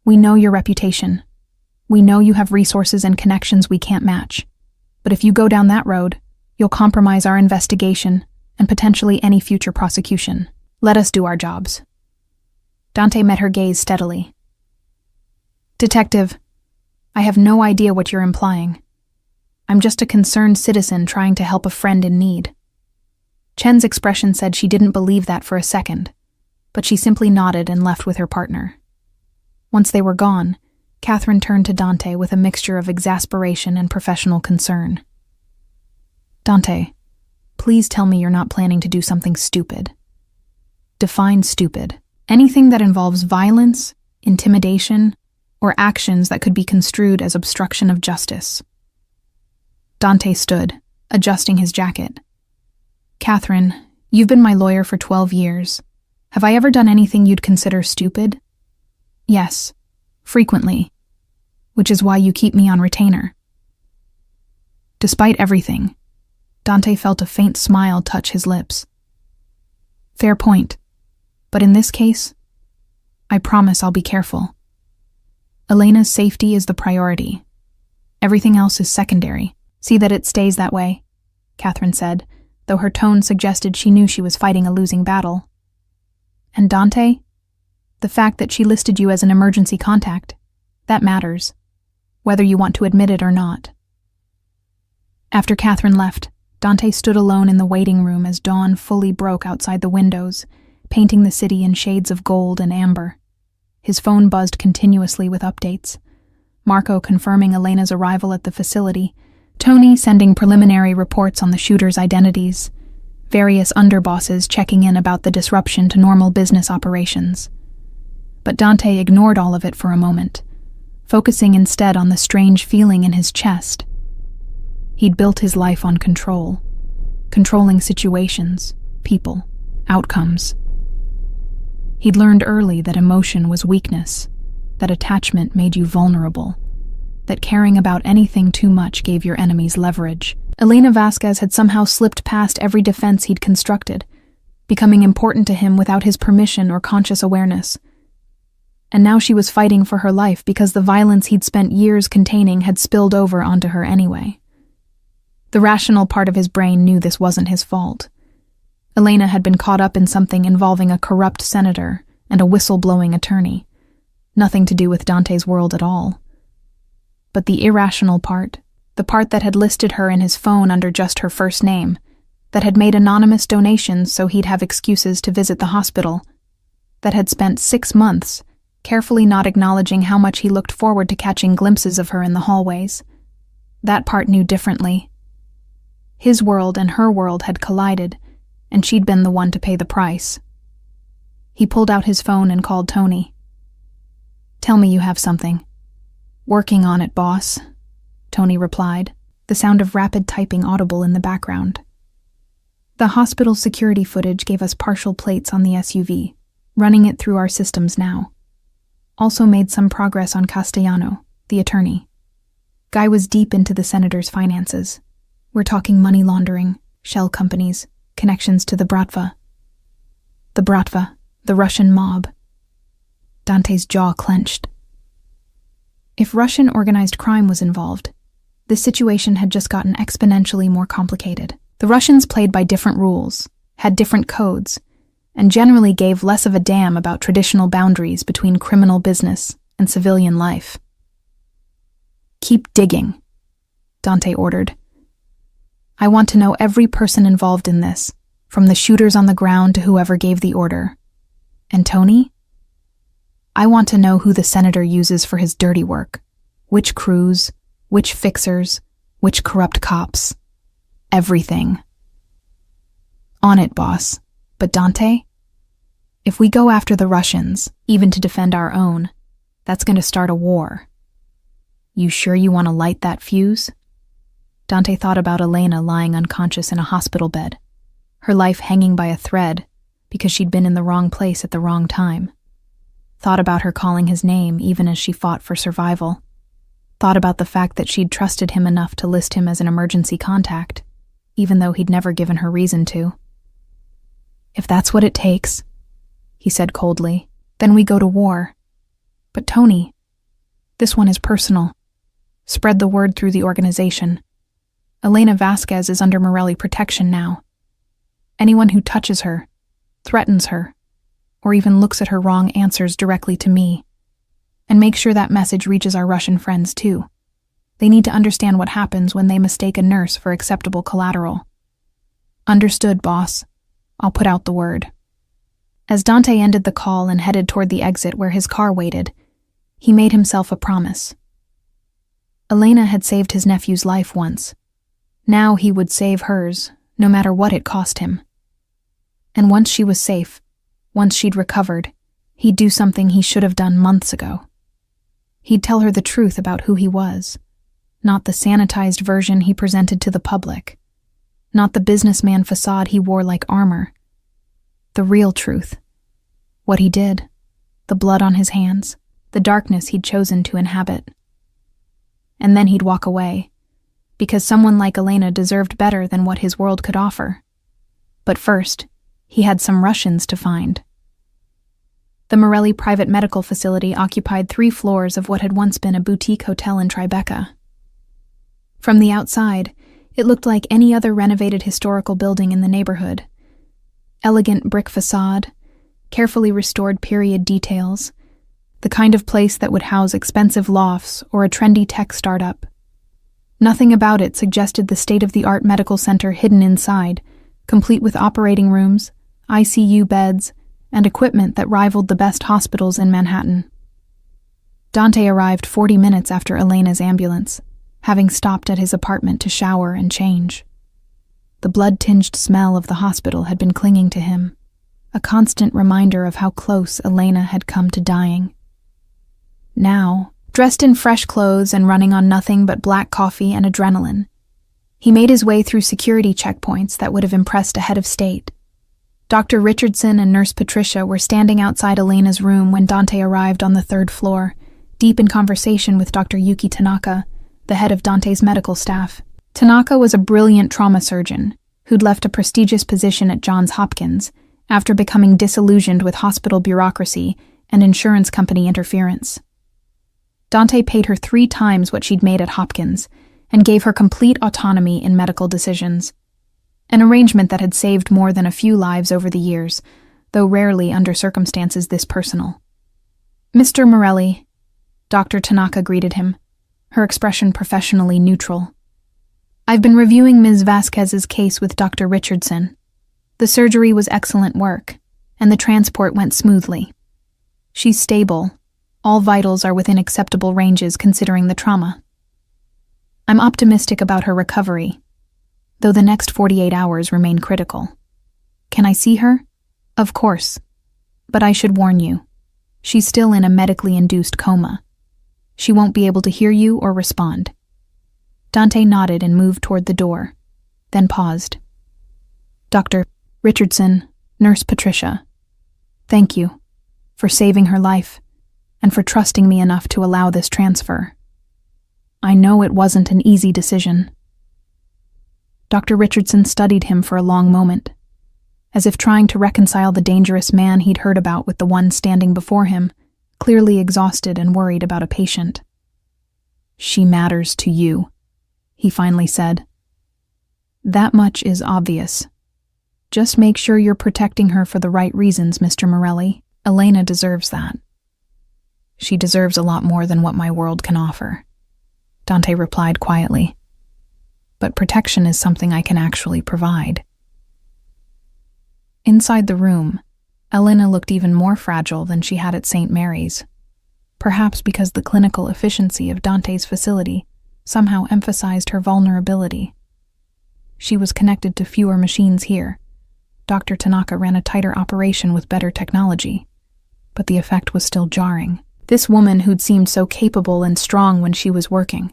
We know your reputation. We know you have resources and connections we can't match. But if you go down that road, you'll compromise our investigation and potentially any future prosecution. Let us do our jobs." Dante met her gaze steadily. "Detective, I have no idea what you're implying. I'm just a concerned citizen trying to help a friend in need." Chen's expression said she didn't believe that for a second, but she simply nodded and left with her partner. Once they were gone, Catherine turned to Dante with a mixture of exasperation and professional concern. "Dante, please tell me you're not planning to do something stupid." "Define stupid." "Anything that involves violence, intimidation, or actions that could be construed as obstruction of justice." Dante stood, adjusting his jacket. "Catherine, you've been my lawyer for 12 years. Have I ever done anything you'd consider stupid?" "Yes, frequently, which is why you keep me on retainer." Despite everything, Dante felt a faint smile touch his lips. "Fair point, but in this case, I promise I'll be careful. Elena's safety is the priority. Everything else is secondary." "See that it stays that way," Catherine said, though her tone suggested she knew she was fighting a losing battle. "And Dante, the fact that she listed you as an emergency contact, that matters, whether you want to admit it or not." After Catherine left, Dante stood alone in the waiting room as dawn fully broke outside the windows, painting the city in shades of gold and amber. His phone buzzed continuously with updates. Marco confirming Elena's arrival at the facility, Tony sending preliminary reports on the shooters' identities, various underbosses checking in about the disruption to normal business operations. But Dante ignored all of it for a moment, focusing instead on the strange feeling in his chest. He'd built his life on control, controlling situations, people, outcomes. He'd learned early that emotion was weakness, that attachment made you vulnerable, that caring about anything too much gave your enemies leverage. Elena Vasquez had somehow slipped past every defense he'd constructed, becoming important to him without his permission or conscious awareness. And now she was fighting for her life because the violence he'd spent years containing had spilled over onto her anyway. The rational part of his brain knew this wasn't his fault. Elena had been caught up in something involving a corrupt senator and a whistle-blowing attorney. Nothing to do with Dante's world at all. But the irrational part, the part that had listed her in his phone under just her first name, that had made anonymous donations so he'd have excuses to visit the hospital, that had spent 6 months carefully not acknowledging how much he looked forward to catching glimpses of her in the hallways. That part knew differently. His world and her world had collided, and she'd been the one to pay the price. He pulled out his phone and called Tony. "Tell me you have something." "Working on it, boss," Tony replied, the sound of rapid typing audible in the background. The hospital security footage gave us partial plates on the SUV, running it through our systems now. Also made some progress on Castellano, the attorney. Guy was deep into the senator's finances. We're talking money laundering, shell companies, connections to the Bratva. The Bratva, the Russian mob. Dante's jaw clenched. If Russian organized crime was involved, this situation had just gotten exponentially more complicated. The Russians played by different rules, had different codes, and generally gave less of a damn about traditional boundaries between criminal business and civilian life. "Keep digging," Dante ordered. "I want to know every person involved in this, from the shooters on the ground to whoever gave the order. And Tony? I want to know who the senator uses for his dirty work. Which crews, which fixers, which corrupt cops. Everything." "On it, boss. But Dante? If we go after the Russians, even to defend our own, that's going to start a war. You sure you want to light that fuse?" Dante thought about Elena lying unconscious in a hospital bed, her life hanging by a thread because she'd been in the wrong place at the wrong time. Thought about her calling his name even as she fought for survival. Thought about the fact that she'd trusted him enough to list him as an emergency contact, even though he'd never given her reason to. "If that's what it takes," he said coldly, "then we go to war. But Tony, this one is personal. Spread the word through the organization. Elena Vasquez is under Morelli protection now. Anyone who touches her, threatens her, or even looks at her wrong answers directly to me. And make sure that message reaches our Russian friends too. They need to understand what happens when they mistake a nurse for acceptable collateral." "Understood, boss. I'll put out the word." As Dante ended the call and headed toward the exit where his car waited, he made himself a promise. Elena had saved his nephew's life once. Now he would save hers, no matter what it cost him. And once she was safe, once she'd recovered, he'd do something he should have done months ago. He'd tell her the truth about who he was, not the sanitized version he presented to the public, not the businessman facade he wore like armor. The real truth. What he did, the blood on his hands, the darkness he'd chosen to inhabit. And then he'd walk away, because someone like Elena deserved better than what his world could offer. But first, he had some Russians to find. The Morelli private medical facility occupied 3 floors of what had once been a boutique hotel in Tribeca. From the outside, it looked like any other renovated historical building in the neighborhood. Elegant brick facade, carefully restored period details, the kind of place that would house expensive lofts or a trendy tech startup. Nothing about it suggested the state-of-the-art medical center hidden inside, complete with operating rooms, ICU beds, and equipment that rivaled the best hospitals in Manhattan. Dante arrived 40 minutes after Elena's ambulance, having stopped at his apartment to shower and change. The blood-tinged smell of the hospital had been clinging to him, a constant reminder of how close Elena had come to dying. Now, dressed in fresh clothes and running on nothing but black coffee and adrenaline, he made his way through security checkpoints that would have impressed a head of state. Dr. Richardson and Nurse Patricia were standing outside Elena's room when Dante arrived on the 3rd floor, deep in conversation with Dr. Yuki Tanaka, the head of Dante's medical staff. Tanaka was a brilliant trauma surgeon who'd left a prestigious position at Johns Hopkins after becoming disillusioned with hospital bureaucracy and insurance company interference. Dante paid her 3 times what she'd made at Hopkins and gave her complete autonomy in medical decisions, an arrangement that had saved more than a few lives over the years, though rarely under circumstances this personal. "Mr. Morelli," Dr. Tanaka greeted him, her expression professionally neutral. "I've been reviewing Ms. Vasquez's case with Dr. Richardson. The surgery was excellent work, and the transport went smoothly. She's stable. All vitals are within acceptable ranges considering the trauma. I'm optimistic about her recovery, though the next 48 hours remain critical. Can I see her? Of course. But I should warn you, she's still in a medically induced coma. She won't be able to hear you or respond." Dante nodded and moved toward the door, then paused. "Dr. Richardson, Nurse Patricia, thank you for saving her life and for trusting me enough to allow this transfer." I know it wasn't an easy decision." Dr. Richardson studied him for a long moment, as if trying to reconcile the dangerous man he'd heard about with the one standing before him, clearly exhausted and worried about a patient. "She matters to you," he finally said. "That much is obvious. Just make sure you're protecting her for the right reasons, Mr. Morelli. Elena deserves that." "She deserves a lot more than what my world can offer," Dante replied quietly. "But protection is something I can actually provide." Inside the room, Elena looked even more fragile than she had at St. Mary's, perhaps because the clinical efficiency of Dante's facility somehow emphasized her vulnerability. She was connected to fewer machines here. Dr. Tanaka ran a tighter operation with better technology, but the effect was still jarring. This woman who'd seemed so capable and strong when she was working,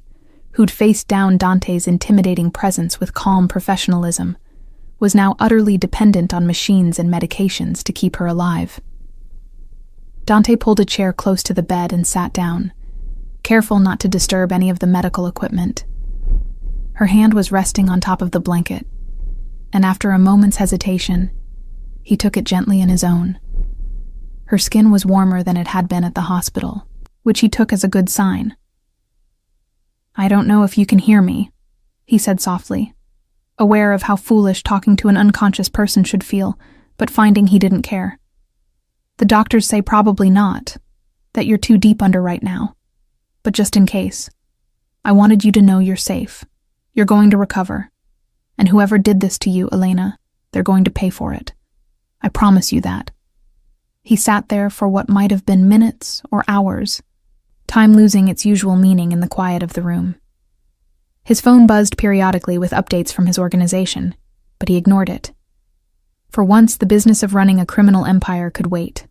who'd faced down Dante's intimidating presence with calm professionalism, was now utterly dependent on machines and medications to keep her alive. Dante pulled a chair close to the bed and sat down, careful not to disturb any of the medical equipment. Her hand was resting on top of the blanket, and after a moment's hesitation, he took it gently in his own. Her skin was warmer than it had been at the hospital, which he took as a good sign. "I don't know if you can hear me," he said softly, aware of how foolish talking to an unconscious person should feel, but finding he didn't care. "The doctors say probably not, that you're too deep under right now. But just in case, I wanted you to know you're safe. You're going to recover. And whoever did this to you, Elena, they're going to pay for it. I promise you that." He sat there for what might have been minutes or hours, time losing its usual meaning in the quiet of the room. His phone buzzed periodically with updates from his organization, but he ignored it. For once, the business of running a criminal empire could wait.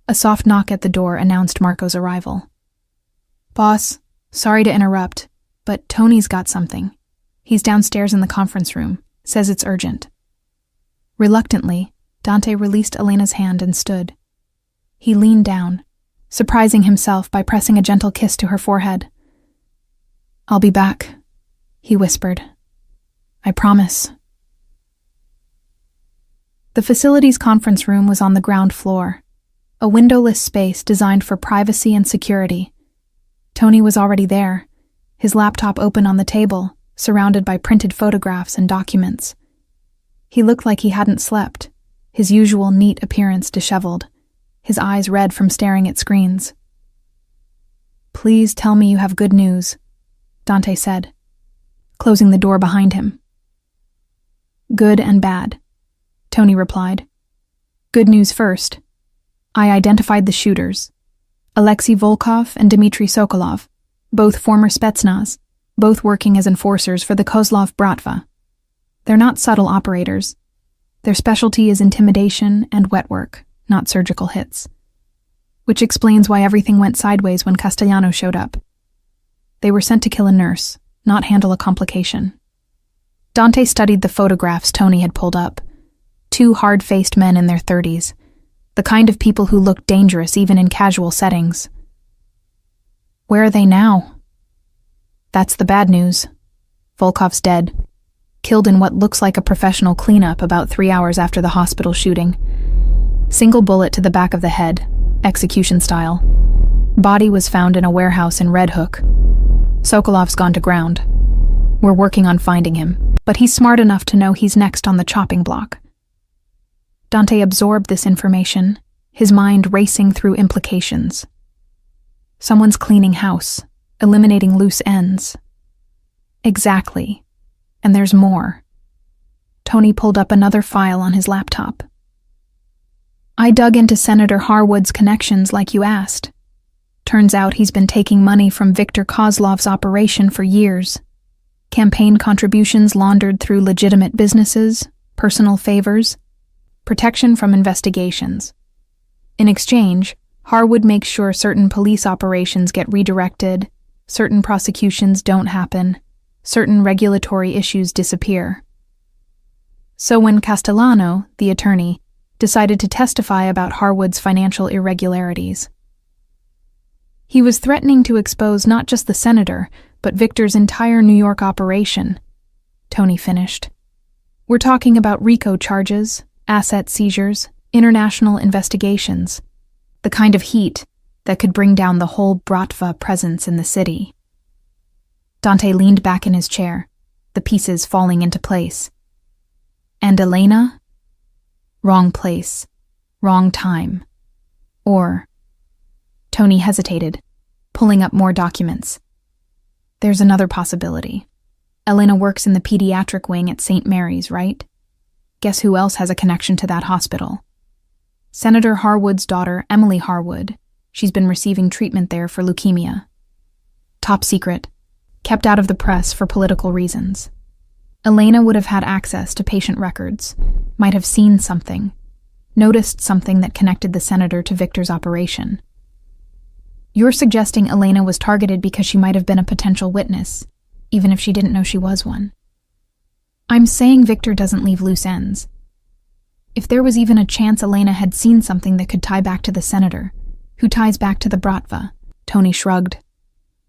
A soft knock at the door announced Marco's arrival. "Boss, sorry to interrupt, but Tony's got something. He's downstairs in the conference room, says it's urgent." Reluctantly, Dante released Elena's hand and stood. He leaned down, surprising himself by pressing a gentle kiss to her forehead. "I'll be back," he whispered. "I promise." The facility's conference room was on the ground floor, a windowless space designed for privacy and security. Tony was already there, his laptop open on the table, surrounded by printed photographs and documents. He looked like he hadn't slept, his usual neat appearance disheveled, his eyes red from staring at screens. "Please tell me you have good news," Dante said, closing the door behind him. "Good and bad," Tony replied. "Good news first. I identified the shooters, Alexei Volkov and Dmitry Sokolov, both former Spetsnaz, both working as enforcers for the Kozlov Bratva. They're not subtle operators. Their specialty is intimidation and wet work, not surgical hits. Which explains why everything went sideways when Castellano showed up. They were sent to kill a nurse, not handle a complication." Dante studied the photographs Tony had pulled up. Two hard-faced men in their 30s, the kind of people who looked dangerous even in casual settings. "Where are they now?" "That's the bad news. Volkov's dead. Killed in what looks like a professional cleanup about 3 hours after the hospital shooting. Single bullet to the back of the head, execution style. Body was found in a warehouse in Red Hook. Sokolov's gone to ground. We're working on finding him, but he's smart enough to know he's next on the chopping block." Dante absorbed this information, his mind racing through implications. Someone's cleaning house, eliminating loose ends. Exactly. And there's more. Tony pulled up another file on his laptop. "I dug into Senator Harwood's connections like you asked. Turns out he's been taking money from Viktor Kozlov's operation for years. Campaign contributions laundered through legitimate businesses, personal favors, protection from investigations. In exchange, Harwood makes sure certain police operations get redirected, certain prosecutions don't happen, certain regulatory issues disappear. So when Castellano, the attorney, decided to testify about Harwood's financial irregularities, He was threatening to expose not just the senator, but Victor's entire New York operation. Tony finished. We're talking about RICO charges, asset seizures, international investigations, the kind of heat that could bring down the whole Bratva presence in the city. Dante leaned back in his chair, the pieces falling into place. And Elena? Wrong place, wrong time. Or... Tony hesitated, pulling up more documents. There's another possibility. Elena works in the pediatric wing at St. Mary's, right? Guess who else has a connection to that hospital? Senator Harwood's daughter, Emily Harwood. She's been receiving treatment there for leukemia. Top secret. Kept out of the press for political reasons. Elena would have had access to patient records, might have seen something, noticed something that connected the senator to Victor's operation. You're suggesting Elena was targeted because she might have been a potential witness, even if she didn't know she was one. I'm saying Victor doesn't leave loose ends. If there was even a chance Elena had seen something that could tie back to the senator, who ties back to the Bratva, Tony shrugged.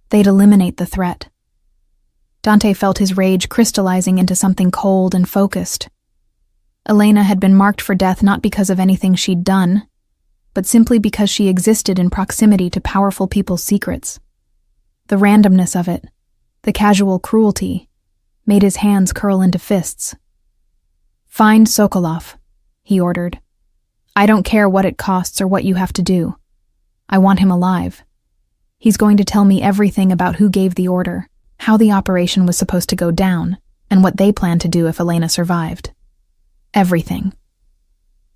They'd eliminate the threat. Dante felt his rage crystallizing into something cold and focused. Elena had been marked for death not because of anything she'd done, but simply because she existed in proximity to powerful people's secrets. The randomness of it, the casual cruelty, made his hands curl into fists. Find Sokolov, he ordered. I don't care what it costs or what you have to do. I want him alive. He's going to tell me everything about who gave the order, how the operation was supposed to go down, and what they planned to do if Elena survived. Everything.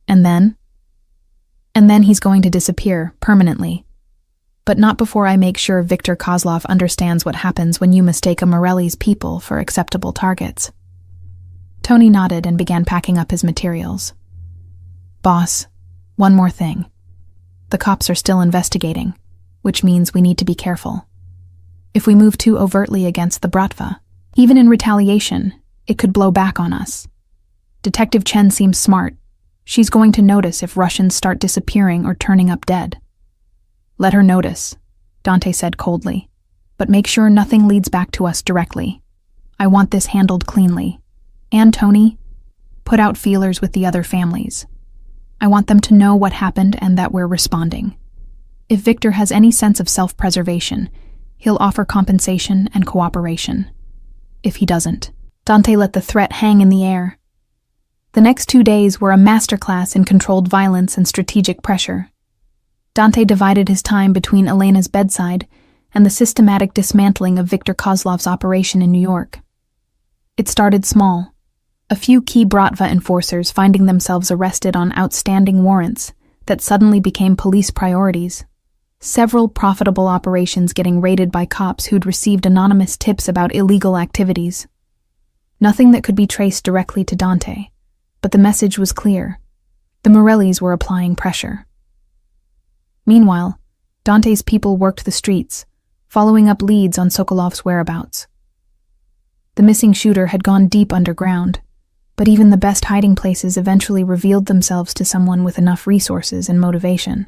And then he's going to disappear, permanently. But not before I make sure Victor Kozlov understands what happens when you mistake a Morelli's people for acceptable targets. Tony nodded and began packing up his materials. Boss, one more thing. The cops are still investigating, which means we need to be careful. If we move too overtly against the Bratva, even in retaliation, it could blow back on us. Detective Chen seems smart. She's going to notice if Russians start disappearing or turning up dead. Let her notice, Dante said coldly, but make sure nothing leads back to us directly. I want this handled cleanly. And Tony, put out feelers with the other families. I want them to know what happened and that we're responding. If Victor has any sense of self-preservation, he'll offer compensation and cooperation. If he doesn't, Dante let the threat hang in the air. The next 2 days were a masterclass in controlled violence and strategic pressure. Dante divided his time between Elena's bedside and the systematic dismantling of Victor Kozlov's operation in New York. It started small, a few key Bratva enforcers finding themselves arrested on outstanding warrants that suddenly became police priorities. Several profitable operations getting raided by cops who'd received anonymous tips about illegal activities. Nothing that could be traced directly to Dante, but the message was clear. The Morellis were applying pressure. Meanwhile, Dante's people worked the streets, following up leads on Sokolov's whereabouts. The missing shooter had gone deep underground, but even the best hiding places eventually revealed themselves to someone with enough resources and motivation.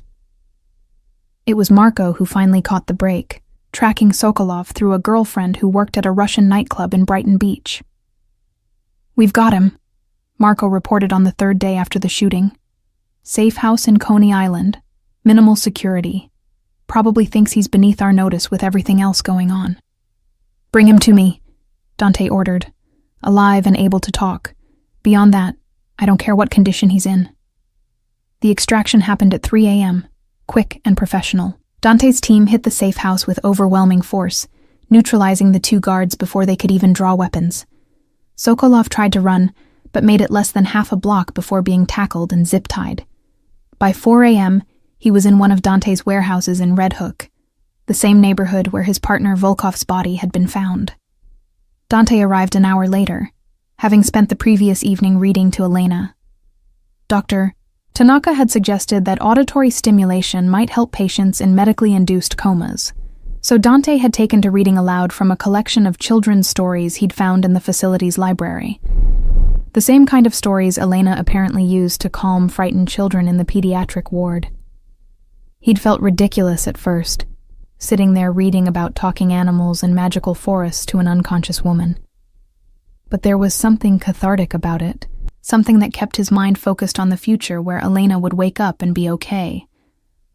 It was Marco who finally caught the break, tracking Sokolov through a girlfriend who worked at a Russian nightclub in Brighton Beach. We've got him, Marco reported on the 3rd day after the shooting. Safe house in Coney Island, minimal security. Probably thinks he's beneath our notice with everything else going on. Bring him to me, Dante ordered, alive and able to talk. Beyond that, I don't care what condition he's in. The extraction happened at 3 a.m., quick and professional. Dante's team hit the safe house with overwhelming force, neutralizing the 2 guards before they could even draw weapons. Sokolov tried to run, but made it less than half a block before being tackled and zip-tied. By 4 a.m., he was in one of Dante's warehouses in Red Hook, the same neighborhood where his partner Volkov's body had been found. Dante arrived an hour later, having spent the previous evening reading to Elena. Dr. Tanaka had suggested that auditory stimulation might help patients in medically induced comas, so Dante had taken to reading aloud from a collection of children's stories he'd found in the facility's library. The same kind of stories Elena apparently used to calm frightened children in the pediatric ward. He'd felt ridiculous at first, sitting there reading about talking animals and magical forests to an unconscious woman. But there was something cathartic about it, something that kept his mind focused on the future where Elena would wake up and be okay,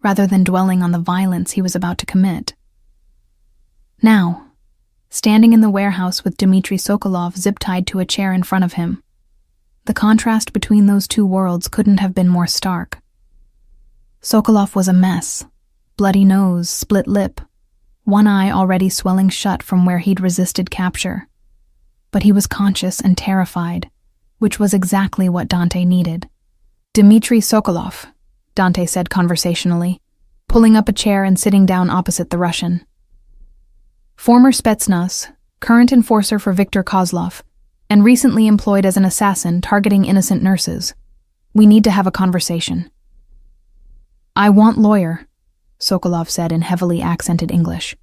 rather than dwelling on the violence he was about to commit. Now, standing in the warehouse with Dmitry Sokolov zip-tied to a chair in front of him, the contrast between those two worlds couldn't have been more stark. Sokolov was a mess. Bloody nose, split lip, one eye already swelling shut from where he'd resisted capture. But he was conscious and terrified, which was exactly what Dante needed. "Dmitry Sokolov," Dante said conversationally, pulling up a chair and sitting down opposite the Russian. "Former Spetsnaz, current enforcer for Viktor Kozlov, and recently employed as an assassin targeting innocent nurses. We need to have a conversation." "I want lawyer," Sokolov said in heavily accented English.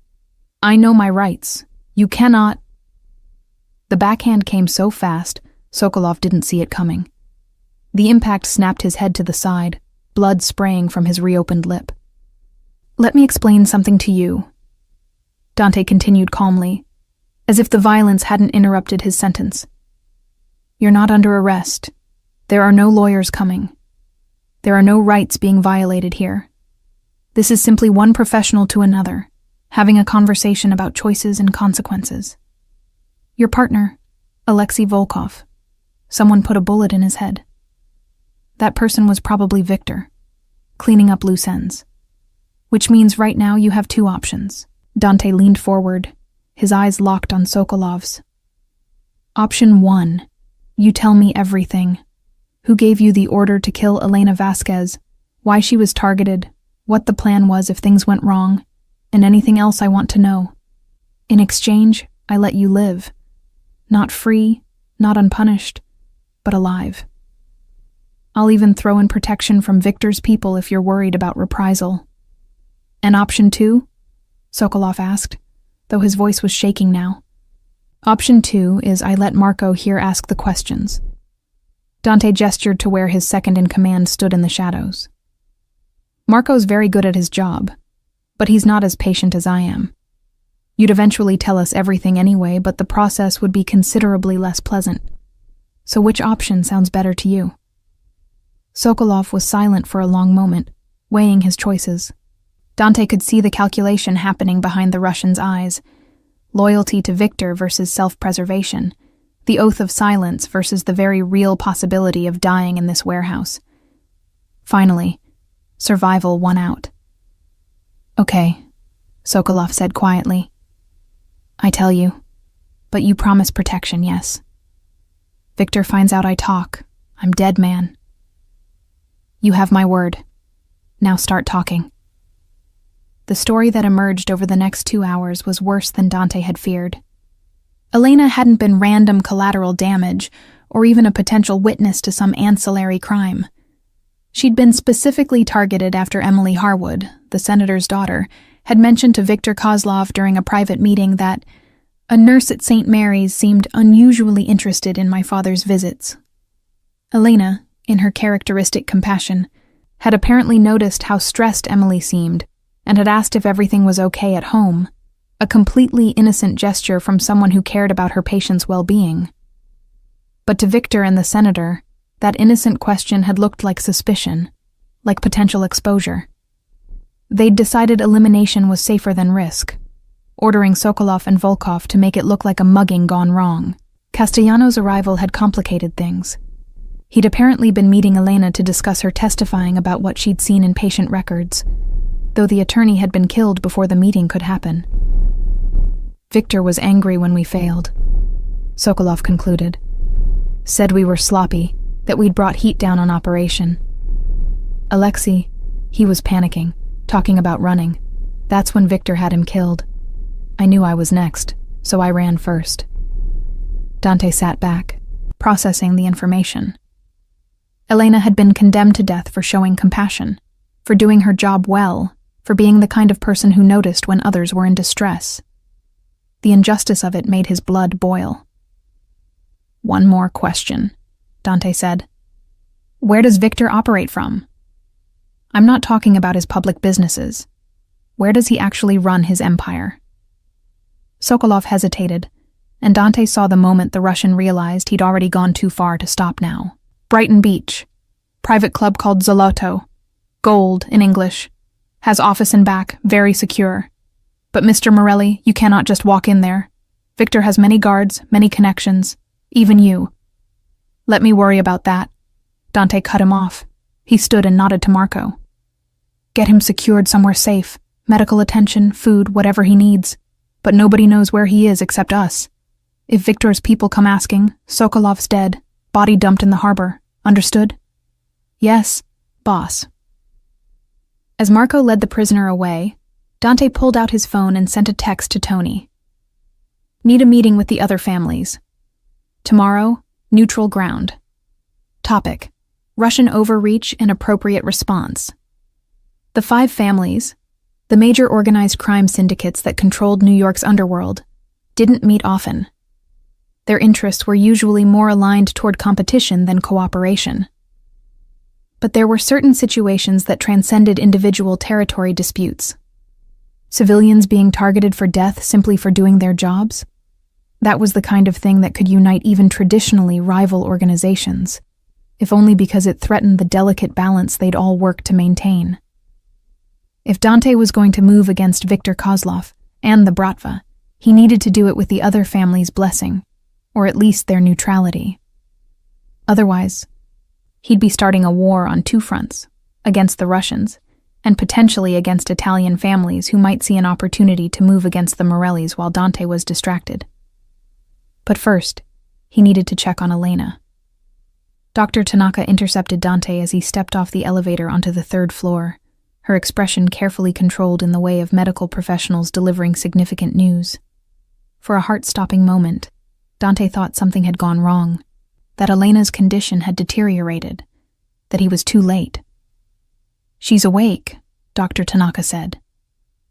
"I know my rights. You cannot—" The backhand came so fast, Sokolov didn't see it coming. The impact snapped his head to the side, blood spraying from his reopened lip. "Let me explain something to you," Dante continued calmly, as if the violence hadn't interrupted his sentence. "You're not under arrest. There are no lawyers coming. There are no rights being violated here. This is simply one professional to another, having a conversation about choices and consequences. Your partner, Alexei Volkov, someone put a bullet in his head. That person was probably Victor, cleaning up loose ends. Which means right now you have two options." Dante leaned forward, his eyes locked on Sokolov's. "Option 1, you tell me everything. Who gave you the order to kill Elena Vasquez, why she was targeted, what the plan was if things went wrong, and anything else I want to know. In exchange, I let you live. Not free, not unpunished, but alive. I'll even throw in protection from Victor's people if you're worried about reprisal." "And option 2? Sokolov asked, though his voice was shaking now. "Option 2 is I let Marco here ask the questions." Dante gestured to where his second-in-command stood in the shadows. "Marco's very good at his job, but he's not as patient as I am. You'd eventually tell us everything anyway, but the process would be considerably less pleasant. So which option sounds better to you?" Sokolov was silent for a long moment, weighing his choices. Dante could see the calculation happening behind the Russian's eyes. Loyalty to Victor versus self-preservation. The oath of silence versus the very real possibility of dying in this warehouse. Finally, survival won out. "Okay," Sokolov said quietly. "I tell you, but you promise protection, yes? Victor finds out I talk. I'm dead, man." "You have my word. Now start talking." The story that emerged over the next 2 hours was worse than Dante had feared. Elena hadn't been random collateral damage, or even a potential witness to some ancillary crime. She'd been specifically targeted after Emily Harwood, the senator's daughter, had mentioned to Viktor Kozlov during a private meeting that a nurse at St. Mary's seemed unusually interested in my father's visits. Elena, in her characteristic compassion, had apparently noticed how stressed Emily seemed and had asked if everything was okay at home, a completely innocent gesture from someone who cared about her patient's well-being. But to Victor and the senator, that innocent question had looked like suspicion, like potential exposure. They'd decided elimination was safer than risk, ordering Sokolov and Volkov to make it look like a mugging gone wrong. Castellano's arrival had complicated things. He'd apparently been meeting Elena to discuss her testifying about what she'd seen in patient records, though the attorney had been killed before the meeting could happen. "Victor was angry when we failed," Sokolov concluded. "Said we were sloppy, that we'd brought heat down on operation. Alexei, he was panicking, talking about running. That's when Victor had him killed. I knew I was next, so I ran first." Dante sat back, processing the information. Elena had been condemned to death for showing compassion, for doing her job well, for being the kind of person who noticed when others were in distress. The injustice of it made his blood boil. "One more question," Dante said. "Where does Victor operate from? I'm not talking about his public businesses. Where does he actually run his empire? Sokolov hesitated, and Dante saw the moment the Russian realized he'd already gone too far to stop now. Brighton Beach. Private club called Zoloto. Gold, in English. Has office and back, very secure. But Mr. Morelli, you cannot just walk in there. Victor has many guards, many connections. Even you. Let me worry about that. Dante cut him off. He stood and nodded to Marco. Get him secured somewhere safe. Medical attention, food, whatever he needs. But nobody knows where he is except us. If Victor's people come asking, Sokolov's dead. Body dumped in the harbor. Understood? Yes, boss. As Marco led the prisoner away, Dante pulled out his phone and sent a text to Tony. Need a meeting with the other families. Tomorrow, neutral ground. Topic: Russian overreach and appropriate response. The 5 families, the major organized crime syndicates that controlled New York's underworld, didn't meet often. Their interests were usually more aligned toward competition than cooperation. But there were certain situations that transcended individual territory disputes. Civilians being targeted for death simply for doing their jobs? That was the kind of thing that could unite even traditionally rival organizations, if only because it threatened the delicate balance they'd all worked to maintain. If Dante was going to move against Viktor Kozlov and the Bratva, he needed to do it with the other family's blessing, or at least their neutrality. Otherwise, he'd be starting a war on 2 fronts, against the Russians, and potentially against Italian families who might see an opportunity to move against the Morellis while Dante was distracted. But first, he needed to check on Elena. Dr. Tanaka intercepted Dante as he stepped off the elevator onto the 3rd floor, her expression carefully controlled in the way of medical professionals delivering significant news. For a heart-stopping moment, Dante thought something had gone wrong, that Elena's condition had deteriorated, that he was too late. She's awake, Dr. Tanaka said,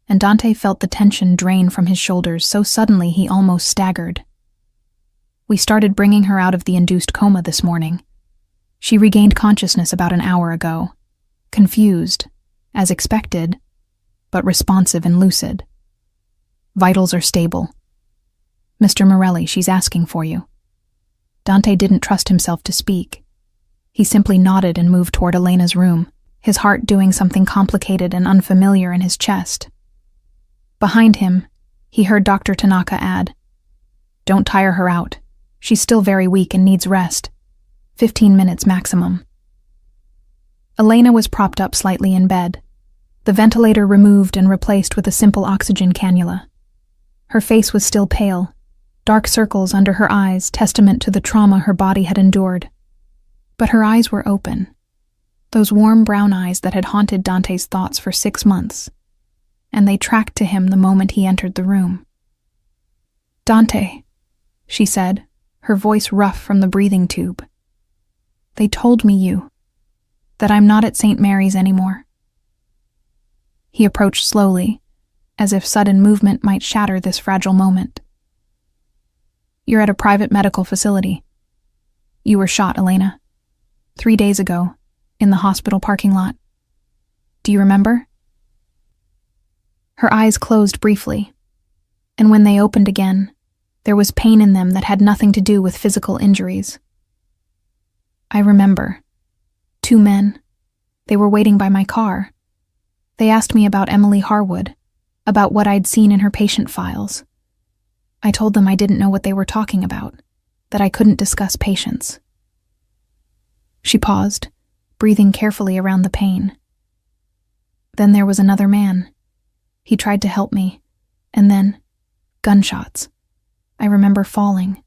and Dante felt the tension drain from his shoulders so suddenly he almost staggered. We started bringing her out of the induced coma this morning. She regained consciousness about an hour ago, confused, as expected, but responsive and lucid. Vitals are stable. Mr. Morelli, she's asking for you. Dante didn't trust himself to speak. He simply nodded and moved toward Elena's room, his heart doing something complicated and unfamiliar in his chest. Behind him, he heard Dr. Tanaka add, "Don't tire her out. She's still very weak and needs rest. 15 minutes maximum." Elena was propped up slightly in bed, the ventilator removed and replaced with a simple oxygen cannula. Her face was still pale, dark circles under her eyes, testament to the trauma her body had endured. But her eyes were open, those warm brown eyes that had haunted Dante's thoughts for 6 months, and they tracked to him the moment he entered the room. "Dante," she said, her voice rough from the breathing tube. "They told me that I'm not at St. Mary's anymore." He approached slowly, as if sudden movement might shatter this fragile moment. "You're at a private medical facility. You were shot, Elena. 3 days ago, in the hospital parking lot. Do you remember?" Her eyes closed briefly, and when they opened again, there was pain in them that had nothing to do with physical injuries. "I remember. 2 men. They were waiting by my car. They asked me about Emily Harwood, about what I'd seen in her patient files. I told them I didn't know what they were talking about, that I couldn't discuss patients." She paused, breathing carefully around the pain. "Then there was another man. He tried to help me, and then gunshots. I remember falling.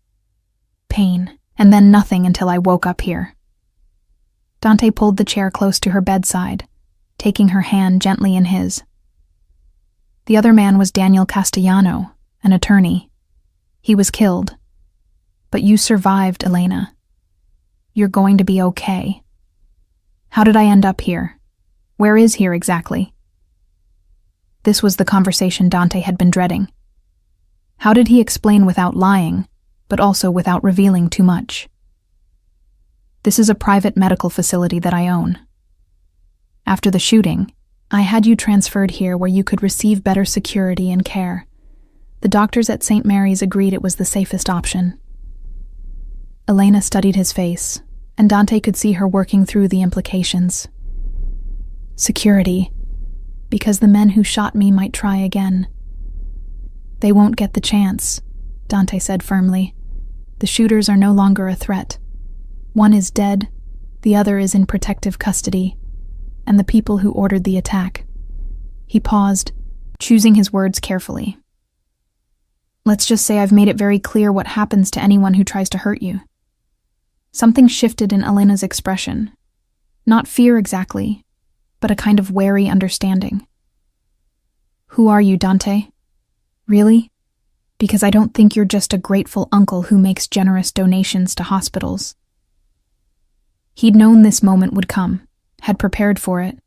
Pain, and then nothing until I woke up here." Dante pulled the chair close to her bedside, taking her hand gently in his. The other man was Daniel Castellano, an attorney. He was killed. But you survived, Elena. You're going to be okay. How did I end up here? Where is here exactly? This was the conversation Dante had been dreading. How did he explain without lying, but also without revealing too much? "This is a private medical facility that I own. After the shooting, I had you transferred here where you could receive better security and care. The doctors at St. Mary's agreed it was the safest option. Elena studied his face, and Dante could see her working through the implications. Security, because the men who shot me might try again. They won't get the chance, Dante said firmly. The shooters are no longer a threat. One is dead, the other is in protective custody, and the people who ordered the attack. He paused, choosing his words carefully. Let's just say I've made it very clear what happens to anyone who tries to hurt you. Something shifted in Elena's expression. Not fear exactly, but a kind of wary understanding. Who are you, Dante? Really? Because I don't think you're just a grateful uncle who makes generous donations to hospitals. He'd known this moment would come, had prepared for it,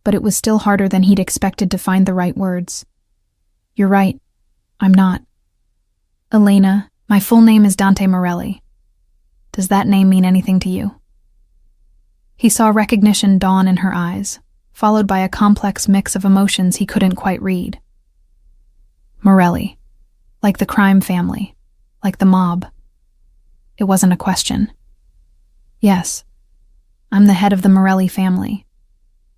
but it was still harder than he'd expected to find the right words. You're right. I'm not. Elena, my full name is Dante Morelli. Does that name mean anything to you? He saw recognition dawn in her eyes, followed by a complex mix of emotions he couldn't quite read. Morelli. Like the crime family. Like the mob. It wasn't a question. Yes. I'm the head of the Morelli family.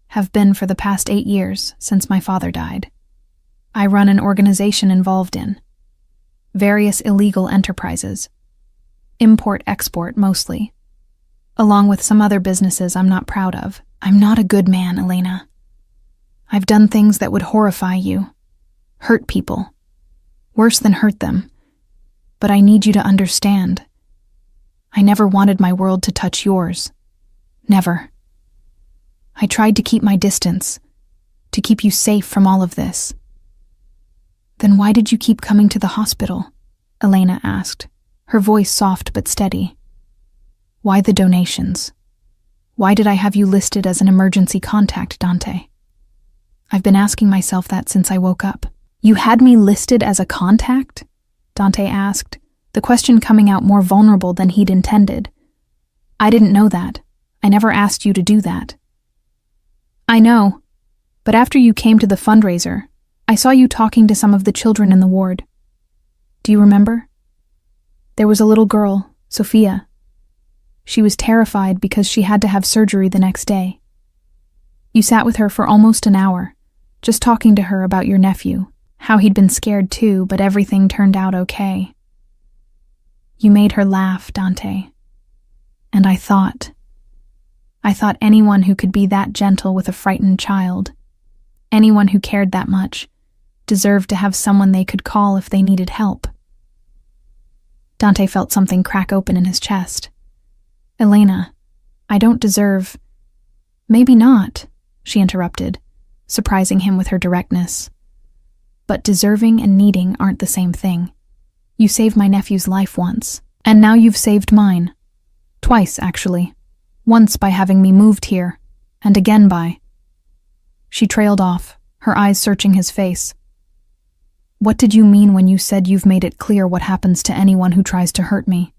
Have been for the past 8 years, since my father died. I run an organization involved in various illegal enterprises. Import-export mostly. Along with some other businesses I'm not proud of. I'm not a good man, Elena. I've done things that would horrify you. Hurt people. Worse than hurt them. But I need you to understand. I never wanted my world to touch yours. Never. I tried to keep my distance, to keep you safe from all of this. Then why did you keep coming to the hospital? Elena asked, her voice soft but steady. Why the donations? Why did I have you listed as an emergency contact, Dante? I've been asking myself that since I woke up. You had me listed as a contact? Dante asked, the question coming out more vulnerable than he'd intended. I didn't know that. I never asked you to do that. I know, but after you came to the fundraiser, I saw you talking to some of the children in the ward. Do you remember? There was a little girl, Sophia. She was terrified because she had to have surgery the next day. You sat with her for almost an hour, just talking to her about your nephew, how he'd been scared too, but everything turned out okay. You made her laugh, Dante. And I thought anyone who could be that gentle with a frightened child, anyone who cared that much, deserved to have someone they could call if they needed help. Dante felt something crack open in his chest. Elena, I don't deserve... Maybe not, she interrupted, surprising him with her directness. But deserving and needing aren't the same thing. You saved my nephew's life once, and now you've saved mine. Twice, actually. Once by having me moved here, and again by... She trailed off, her eyes searching his face. What did you mean when you said you've made it clear what happens to anyone who tries to hurt me?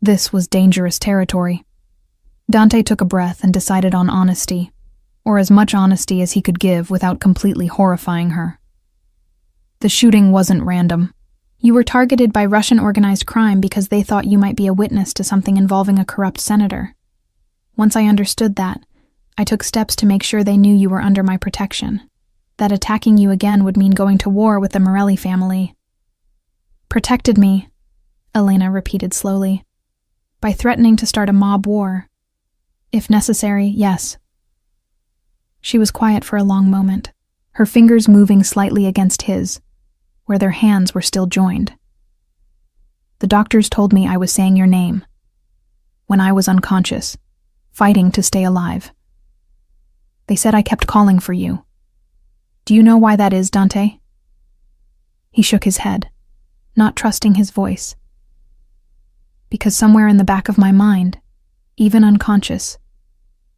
This was dangerous territory. Dante took a breath and decided on honesty, or as much honesty as he could give without completely horrifying her. The shooting wasn't random. You were targeted by Russian organized crime because they thought you might be a witness to something involving a corrupt senator. Once I understood that, I took steps to make sure they knew you were under my protection, that attacking you again would mean going to war with the Morelli family. Protected me, Elena repeated slowly, by threatening to start a mob war. If necessary, yes. She was quiet for a long moment, her fingers moving slightly against his, where their hands were still joined. The doctors told me I was saying your name, when I was unconscious, fighting to stay alive. They said I kept calling for you. Do you know why that is, Dante? He shook his head, not trusting his voice. Because somewhere in the back of my mind, even unconscious,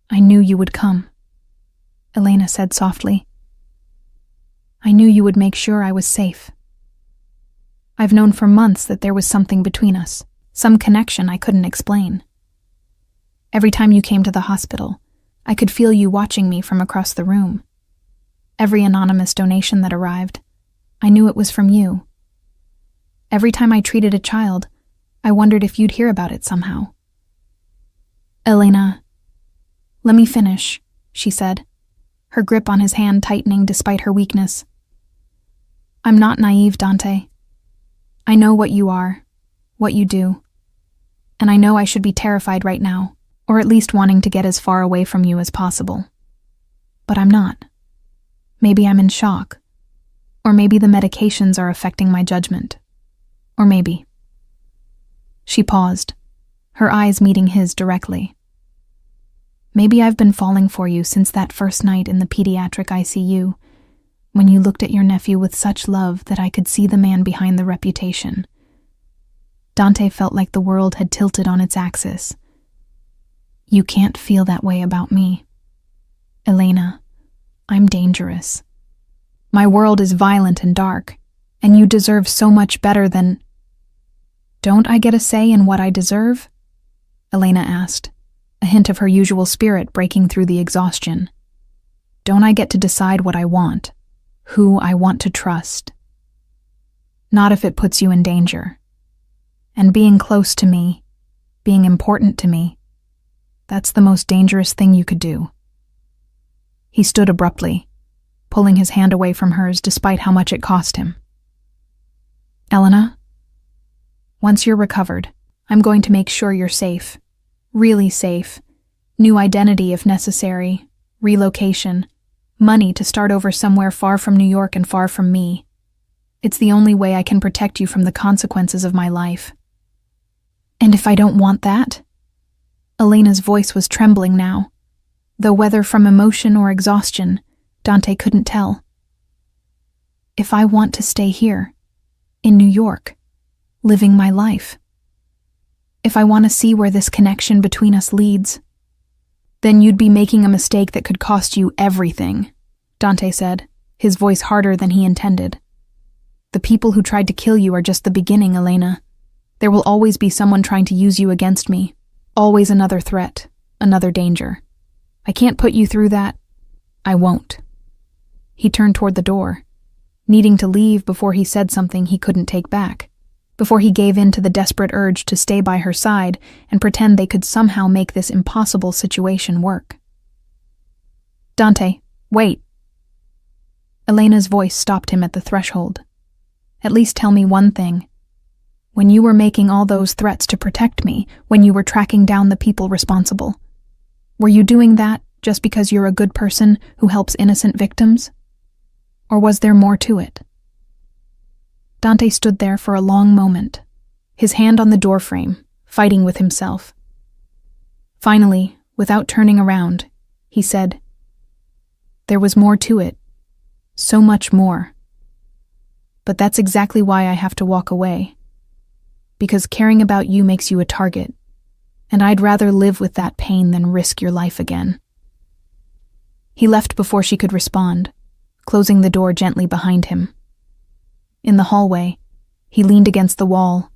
I knew you would come, Elena said softly. I knew you would make sure I was safe. I've known for months that there was something between us, some connection I couldn't explain. Every time you came to the hospital, I could feel you watching me from across the room, Every anonymous donation that arrived, I knew it was from you. Every time I treated a child, I wondered if you'd hear about it somehow. Elena, let me finish, she said, her grip on his hand tightening despite her weakness. I'm not naive, Dante. I know what you are, what you do, and I know I should be terrified right now, or at least wanting to get as far away from you as possible. But I'm not. Maybe I'm in shock, or maybe the medications are affecting my judgment, or maybe. She paused, her eyes meeting his directly. Maybe I've been falling for you since that first night in the pediatric ICU, when you looked at your nephew with such love that I could see the man behind the reputation. Dante felt like the world had tilted on its axis. You can't feel that way about me. Elena, I'm dangerous. My world is violent and dark, and you deserve so much better than... Don't I get a say in what I deserve? Elena asked, a hint of her usual spirit breaking through the exhaustion. Don't I get to decide what I want, who I want to trust? Not if it puts you in danger. And being close to me, being important to me, that's the most dangerous thing you could do. He stood abruptly, pulling his hand away from hers despite how much it cost him. Elena, once you're recovered, I'm going to make sure you're safe. Really safe. New identity if necessary. Relocation. Money to start over somewhere far from New York and far from me. It's the only way I can protect you from the consequences of my life. And if I don't want that? Elena's voice was trembling now, though whether from emotion or exhaustion, Dante couldn't tell. If I want to stay here, in New York, living my life. If I want to see where this connection between us leads, then you'd be making a mistake that could cost you everything, Dante said, his voice harder than he intended. The people who tried to kill you are just the beginning, Elena. There will always be someone trying to use you against me. Always another threat, another danger. I can't put you through that. I won't. He turned toward the door, needing to leave before he said something he couldn't take back, before he gave in to the desperate urge to stay by her side and pretend they could somehow make this impossible situation work. Dante, wait. Elena's voice stopped him at the threshold. At least tell me one thing. When you were making all those threats to protect me, when you were tracking down the people responsible, were you doing that just because you're a good person who helps innocent victims? Or was there more to it? Dante stood there for a long moment, his hand on the doorframe, fighting with himself. Finally, without turning around, he said, "There was more to it. So much more. But that's exactly why I have to walk away. Because caring about you makes you a target, and I'd rather live with that pain than risk your life again." He left before she could respond, closing the door gently behind him. In the hallway, he leaned against the wall,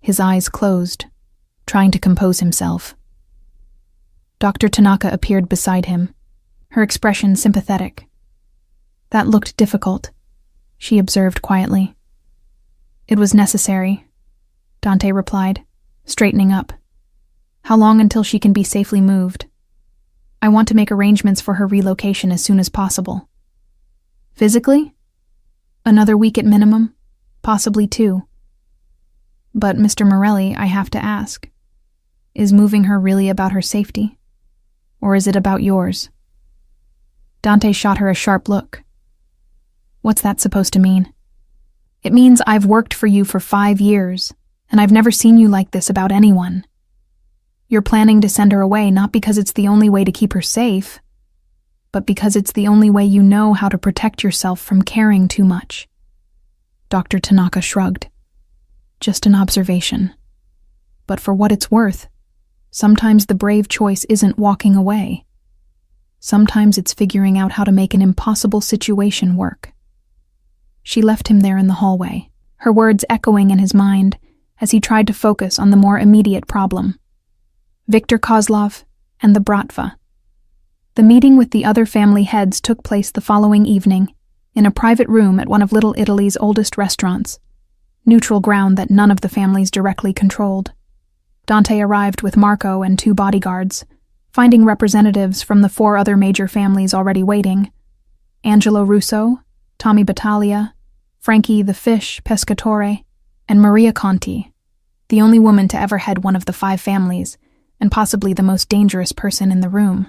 his eyes closed, trying to compose himself. Dr. Tanaka appeared beside him, her expression sympathetic. That looked difficult, she observed quietly. It was necessary, Dante replied, straightening up. How long until she can be safely moved? I want to make arrangements for her relocation as soon as possible. Physically? Another week at minimum, possibly 2. But, Mr. Morelli, I have to ask, is moving her really about her safety? Or is it about yours? Dante shot her a sharp look. What's that supposed to mean? It means I've worked for you for 5 years, and I've never seen you like this about anyone. You're planning to send her away not because it's the only way to keep her safe, but because it's the only way you know how to protect yourself from caring too much. Dr. Tanaka shrugged. Just an observation. But for what it's worth, sometimes the brave choice isn't walking away. Sometimes it's figuring out how to make an impossible situation work. She left him there in the hallway, her words echoing in his mind as he tried to focus on the more immediate problem. Viktor Kozlov and the Bratva. The meeting with the other family heads took place the following evening, in a private room at one of Little Italy's oldest restaurants, neutral ground that none of the families directly controlled. Dante arrived with Marco and 2 bodyguards, finding representatives from the 4 other major families already waiting: Angelo Russo, Tommy Battaglia, Frankie the Fish Pescatore, and Maria Conti, the only woman to ever head one of the 5 families, and possibly the most dangerous person in the room.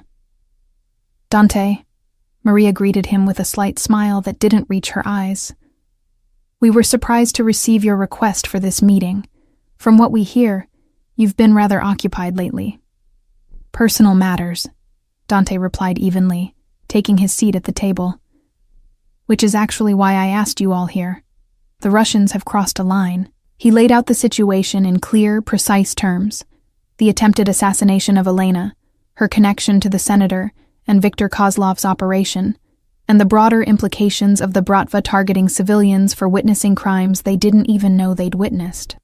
"Dante," Maria greeted him with a slight smile that didn't reach her eyes. "We were surprised to receive your request for this meeting. From what we hear, you've been rather occupied lately." "Personal matters," Dante replied evenly, taking his seat at the table. "Which is actually why I asked you all here. The Russians have crossed a line." He laid out the situation in clear, precise terms: the attempted assassination of Elena, her connection to the senator and Viktor Kozlov's operation, and the broader implications of the Bratva targeting civilians for witnessing crimes they didn't even know they'd witnessed.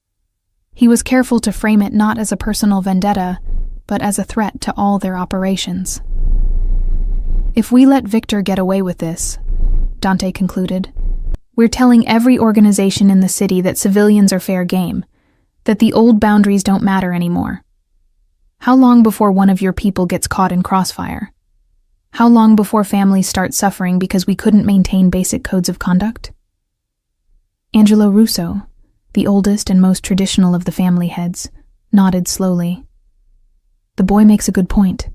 He was careful to frame it not as a personal vendetta, but as a threat to all their operations. "If we let Viktor get away with this," Dante concluded, "we're telling every organization in the city that civilians are fair game, that the old boundaries don't matter anymore. How long before one of your people gets caught in crossfire? How long before families start suffering because we couldn't maintain basic codes of conduct?" Angelo Russo, the oldest and most traditional of the family heads, nodded slowly. "The boy makes a good point.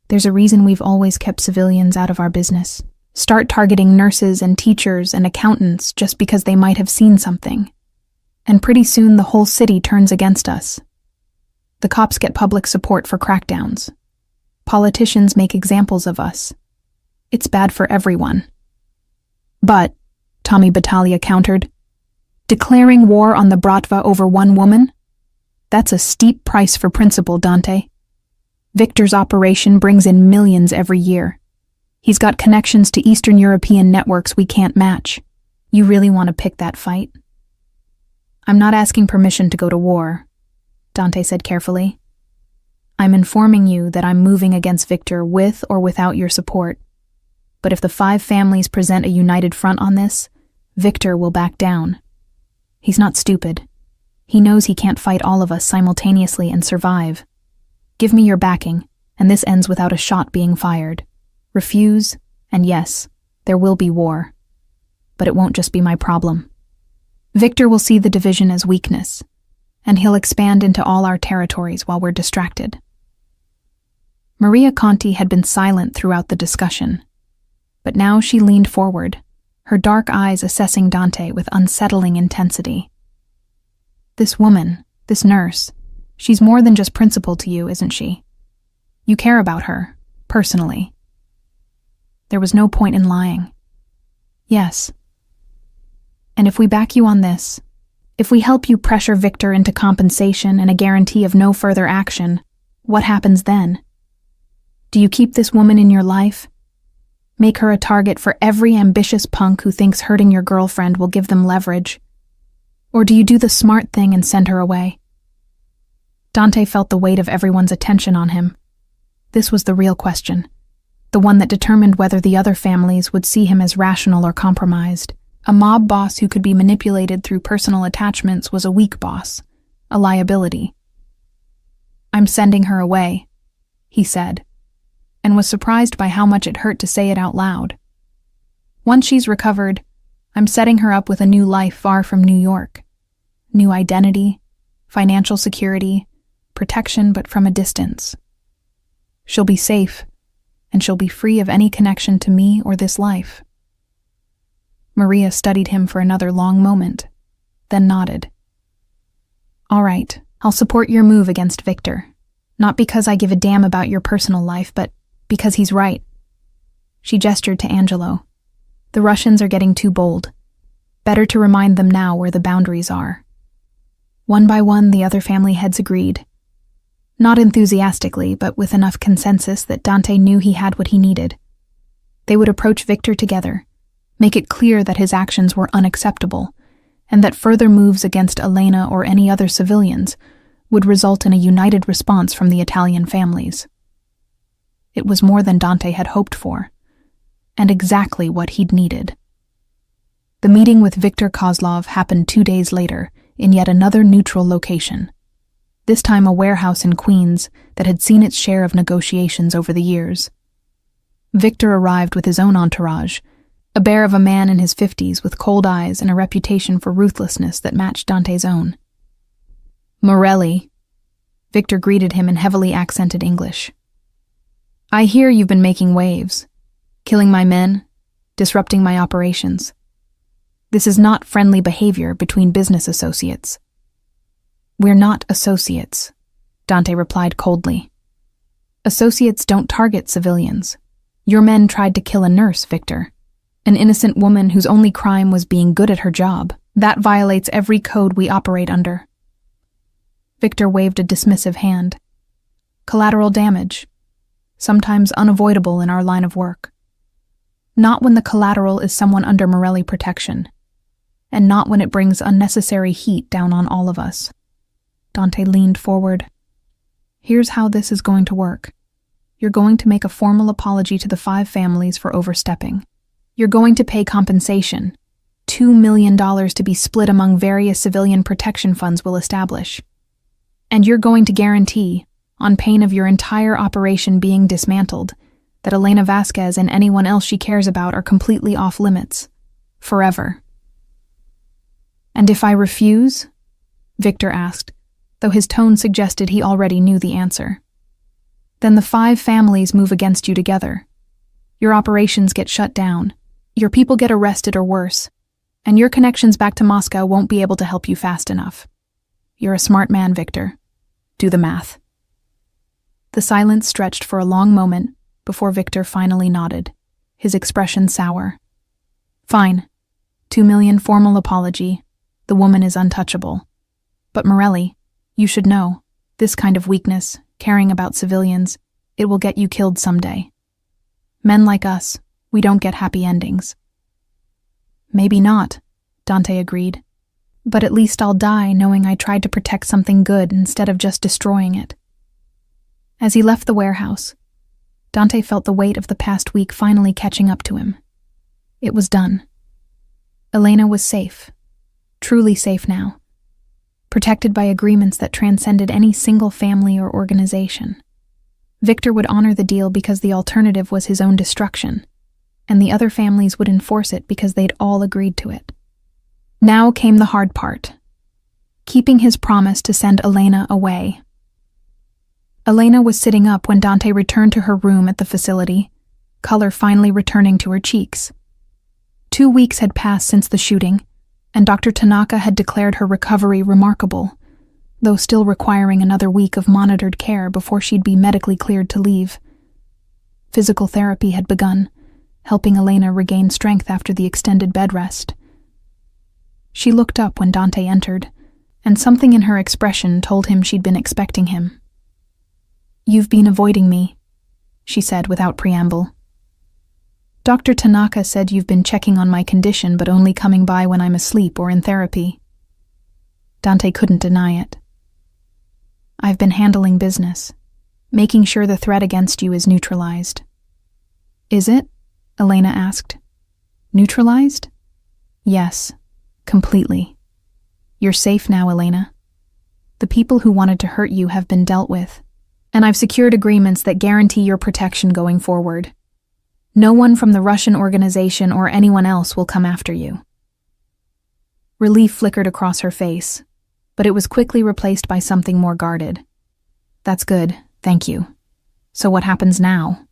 There's a reason we've always kept civilians out of our business. Start targeting nurses and teachers and accountants just because they might have seen something, and pretty soon the whole city turns against us. The cops get public support for crackdowns. Politicians make examples of us. It's bad for everyone." "But," Tommy Battaglia countered, "declaring war on the Bratva over one woman? That's a steep price for principle, Dante. Viktor's operation brings in millions every year. He's got connections to Eastern European networks we can't match. You really want to pick that fight?" "I'm not asking permission to go to war," Dante said carefully. "I'm informing you that I'm moving against Viktor with or without your support. But if the 5 families present a united front on this, Viktor will back down. He's not stupid. He knows he can't fight all of us simultaneously and survive. Give me your backing, and this ends without a shot being fired. Refuse, and yes, there will be war. But it won't just be my problem. Viktor will see the division as weakness, and he'll expand into all our territories while we're distracted." Maria Conti had been silent throughout the discussion, but now she leaned forward, her dark eyes assessing Dante with unsettling intensity. "This woman, this nurse, she's more than just principal to you, isn't she? You care about her, personally." There was no point in lying. "Yes. And if we back you on this, if we help you pressure Viktor into compensation and a guarantee of no further action, what happens then? Do you keep this woman in your life? Make her a target for every ambitious punk who thinks hurting your girlfriend will give them leverage? Or do you do the smart thing and send her away?" Dante felt the weight of everyone's attention on him. This was the real question, the one that determined whether the other families would see him as rational or compromised. A mob boss who could be manipulated through personal attachments was a weak boss, a liability. "I'm sending her away," he said, and was surprised by how much it hurt to say it out loud. "Once she's recovered, I'm setting her up with a new life far from New York. New identity, financial security, protection but from a distance. She'll be safe, and she'll be free of any connection to me or this life." Maria studied him for another long moment, then nodded. "All right, I'll support your move against Viktor. Not because I give a damn about your personal life, but because he's right." She gestured to Angelo. "The Russians are getting too bold. Better to remind them now where the boundaries are." One by one, the other family heads agreed. Not enthusiastically, but with enough consensus that Dante knew he had what he needed. They would approach Viktor together, make it clear that his actions were unacceptable, and that further moves against Elena or any other civilians would result in a united response from the Italian families. It was more than Dante had hoped for, and exactly what he'd needed. The meeting with Viktor Kozlov happened 2 days later in yet another neutral location, this time a warehouse in Queens that had seen its share of negotiations over the years. Viktor arrived with his own entourage, a bear of a man in his 50s with cold eyes and a reputation for ruthlessness that matched Dante's own. "Morelli," Viktor greeted him in heavily accented English. "I hear you've been making waves, killing my men, disrupting my operations. This is not friendly behavior between business associates." "We're not associates," Dante replied coldly. "Associates don't target civilians. Your men tried to kill a nurse, Viktor. An innocent woman whose only crime was being good at her job. That violates every code we operate under." Viktor waved a dismissive hand. "Collateral damage, sometimes unavoidable in our line of work. Not when the collateral is someone under Morelli protection, and not when it brings unnecessary heat down on all of us." Dante leaned forward. "Here's how this is going to work. You're going to make a formal apology to the 5 families for overstepping. You're going to pay compensation, $2 million to be split among various civilian protection funds we'll establish. And you're going to guarantee, on pain of your entire operation being dismantled, that Elena Vasquez and anyone else she cares about are completely off limits. Forever." "And if I refuse?" Viktor asked, though his tone suggested he already knew the answer. "Then the 5 families move against you together. Your operations get shut down, your people get arrested or worse, and your connections back to Moscow won't be able to help you fast enough. You're a smart man, Viktor. Do the math." The silence stretched for a long moment before Viktor finally nodded, his expression sour. "Fine. 2 million formal apology. The woman is untouchable. But Morelli, you should know, this kind of weakness, caring about civilians, it will get you killed someday. Men like us, we don't get happy endings." "Maybe not," Dante agreed. "But at least I'll die knowing I tried to protect something good instead of just destroying it." As he left the warehouse, Dante felt the weight of the past week finally catching up to him. It was done. Elena was safe, truly safe now, protected by agreements that transcended any single family or organization. Viktor would honor the deal because the alternative was his own destruction, and the other families would enforce it because they'd all agreed to it. Now came the hard part, keeping his promise to send Elena away. Elena was sitting up when Dante returned to her room at the facility, color finally returning to her cheeks. 2 weeks had passed since the shooting, and Dr. Tanaka had declared her recovery remarkable, though still requiring another week of monitored care before she'd be medically cleared to leave. Physical therapy had begun, helping Elena regain strength after the extended bed rest. She looked up when Dante entered, and something in her expression told him she'd been expecting him. "You've been avoiding me," she said without preamble. "Dr. Tanaka said you've been checking on my condition but only coming by when I'm asleep or in therapy." Dante couldn't deny it. "I've been handling business, making sure the threat against you is neutralized." "Is it?" Elena asked. "Neutralized?" "Yes, completely. You're safe now, Elena. The people who wanted to hurt you have been dealt with, and I've secured agreements that guarantee your protection going forward. No one from the Russian organization or anyone else will come after you." Relief flickered across her face, but it was quickly replaced by something more guarded. "That's good, thank you. So what happens now?"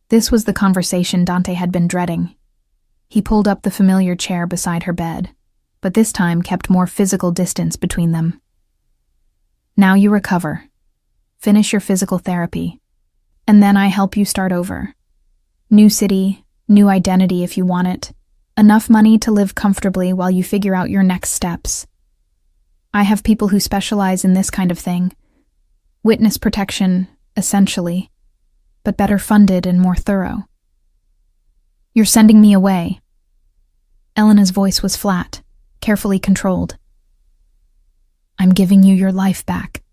This was the conversation Dante had been dreading. He pulled up the familiar chair beside her bed, but this time kept more physical distance between them. "Now you recover. Finish your physical therapy, and then I help you start over. New city, new identity if you want it, enough money to live comfortably while you figure out your next steps. I have people who specialize in this kind of thing. Witness protection, essentially, but better funded and more thorough." "You're sending me away." Elena's voice was flat, carefully controlled. "I'm giving you your life back,"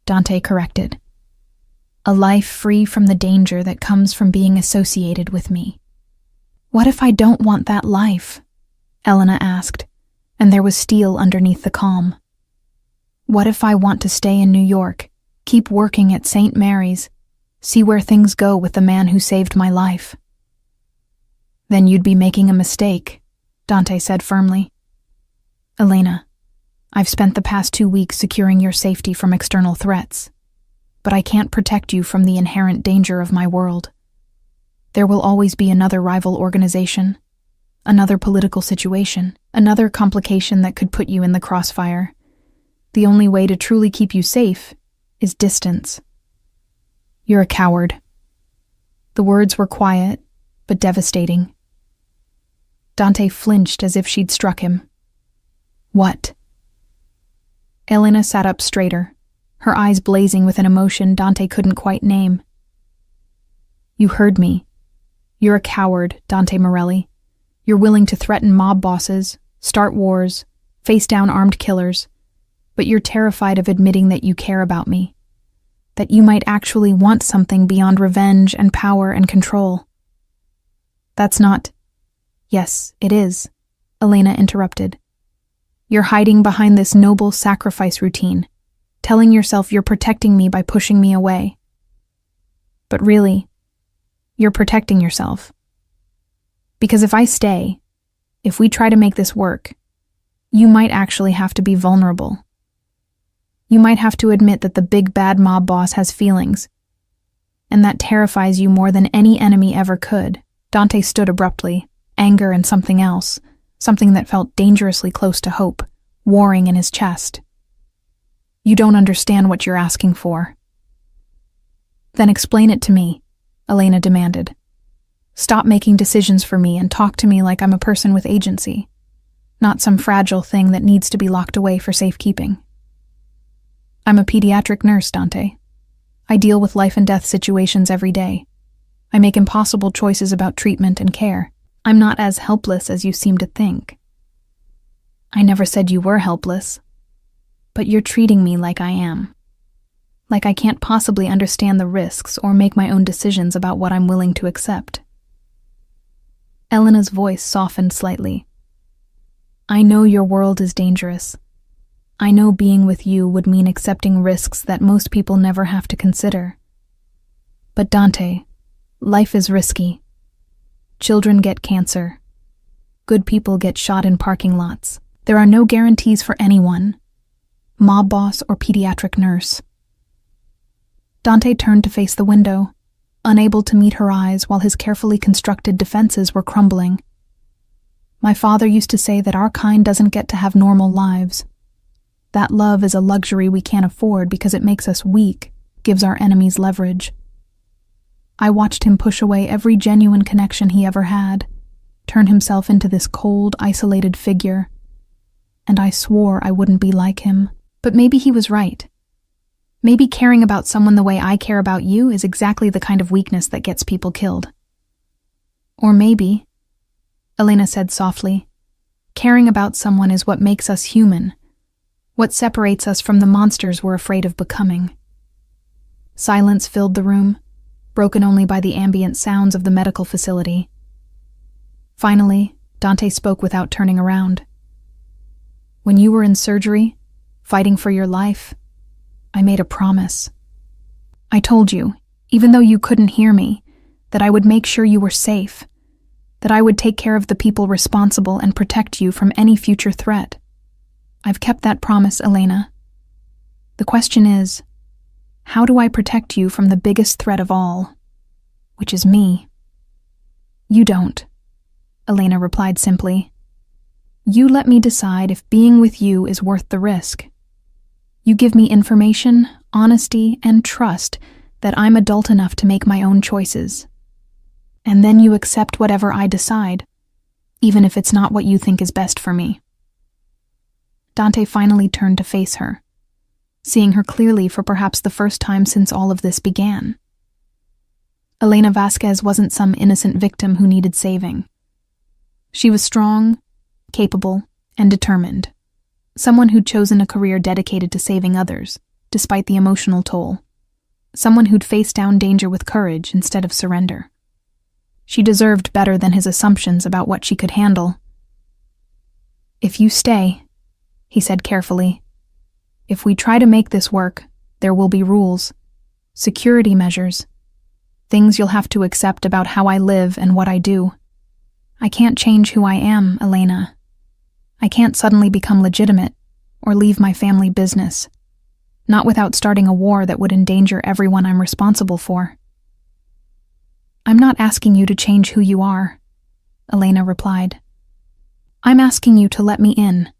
Dante corrected. A life free from the danger that comes from being associated with me. What if I don't want that life? Elena asked, and there was steel underneath the calm. What if I want to stay in New York, keep working at St. Mary's, see where things go with the man who saved my life? Then you'd be making a mistake, Dante said firmly. Elena, I've spent the past 2 weeks securing your safety from external threats, but I can't protect you from the inherent danger of my world. There will always be another rival organization, another political situation, another complication that could put you in the crossfire. The only way to truly keep you safe is distance. You're a coward. The words were quiet, but devastating. Dante flinched as if she'd struck him. What? Elena sat up straighter, her eyes blazing with an emotion Dante couldn't quite name. You heard me. You're a coward, Dante Morelli. You're willing to threaten mob bosses, start wars, face down armed killers, but you're terrified of admitting that you care about me, that you might actually want something beyond revenge and power and control. That's not... Yes, it is, Elena interrupted. You're hiding behind this noble sacrifice routine, telling yourself you're protecting me by pushing me away. But really, you're protecting yourself. Because if I stay, if we try to make this work, you might actually have to be vulnerable. You might have to admit that the big bad mob boss has feelings, and that terrifies you more than any enemy ever could. Dante stood abruptly, anger and something else, something that felt dangerously close to hope, warring in his chest. You don't understand what you're asking for. Then explain it to me, Elena demanded. Stop making decisions for me and talk to me like I'm a person with agency, not some fragile thing that needs to be locked away for safekeeping. I'm a pediatric nurse, Dante. I deal with life and death situations every day. I make impossible choices about treatment and care. I'm not as helpless as you seem to think. I never said you were helpless, but you're treating me like I am. Like I can't possibly understand the risks or make my own decisions about what I'm willing to accept. Elena's voice softened slightly. I know your world is dangerous. I know being with you would mean accepting risks that most people never have to consider. But Dante, life is risky. Children get cancer. Good people get shot in parking lots. There are no guarantees for anyone, mob boss or pediatric nurse. Dante turned to face the window, unable to meet her eyes while his carefully constructed defenses were crumbling. My father used to say that our kind doesn't get to have normal lives. That love is a luxury we can't afford because it makes us weak, gives our enemies leverage. I watched him push away every genuine connection he ever had, turn himself into this cold, isolated figure, and I swore I wouldn't be like him. But maybe he was right. Maybe caring about someone the way I care about you is exactly the kind of weakness that gets people killed. Or maybe, Elena said softly, caring about someone is what makes us human, what separates us from the monsters we're afraid of becoming. Silence filled the room, broken only by the ambient sounds of the medical facility. Finally, Dante spoke without turning around. When you were in surgery, fighting for your life, I made a promise. I told you, even though you couldn't hear me, that I would make sure you were safe, that I would take care of the people responsible and protect you from any future threat. I've kept that promise, Elena. The question is, how do I protect you from the biggest threat of all, which is me? You don't, Elena replied simply. You let me decide if being with you is worth the risk. You give me information, honesty, and trust that I'm adult enough to make my own choices. And then you accept whatever I decide, even if it's not what you think is best for me. Dante finally turned to face her, seeing her clearly for perhaps the first time since all of this began. Elena Vasquez wasn't some innocent victim who needed saving. She was strong, capable, and determined. Someone who'd chosen a career dedicated to saving others, despite the emotional toll. someone who'd face down danger with courage instead of surrender. She deserved better than his assumptions about what she could handle. "If you stay," he said carefully, "if we try to make this work, there will be rules, security measures, things you'll have to accept about how I live and what I do. I can't change who I am, Elena. I can't suddenly become legitimate or leave my family business, not without starting a war that would endanger everyone I'm responsible for." "I'm not asking you to change who you are," Elena replied. "I'm asking you to let me in,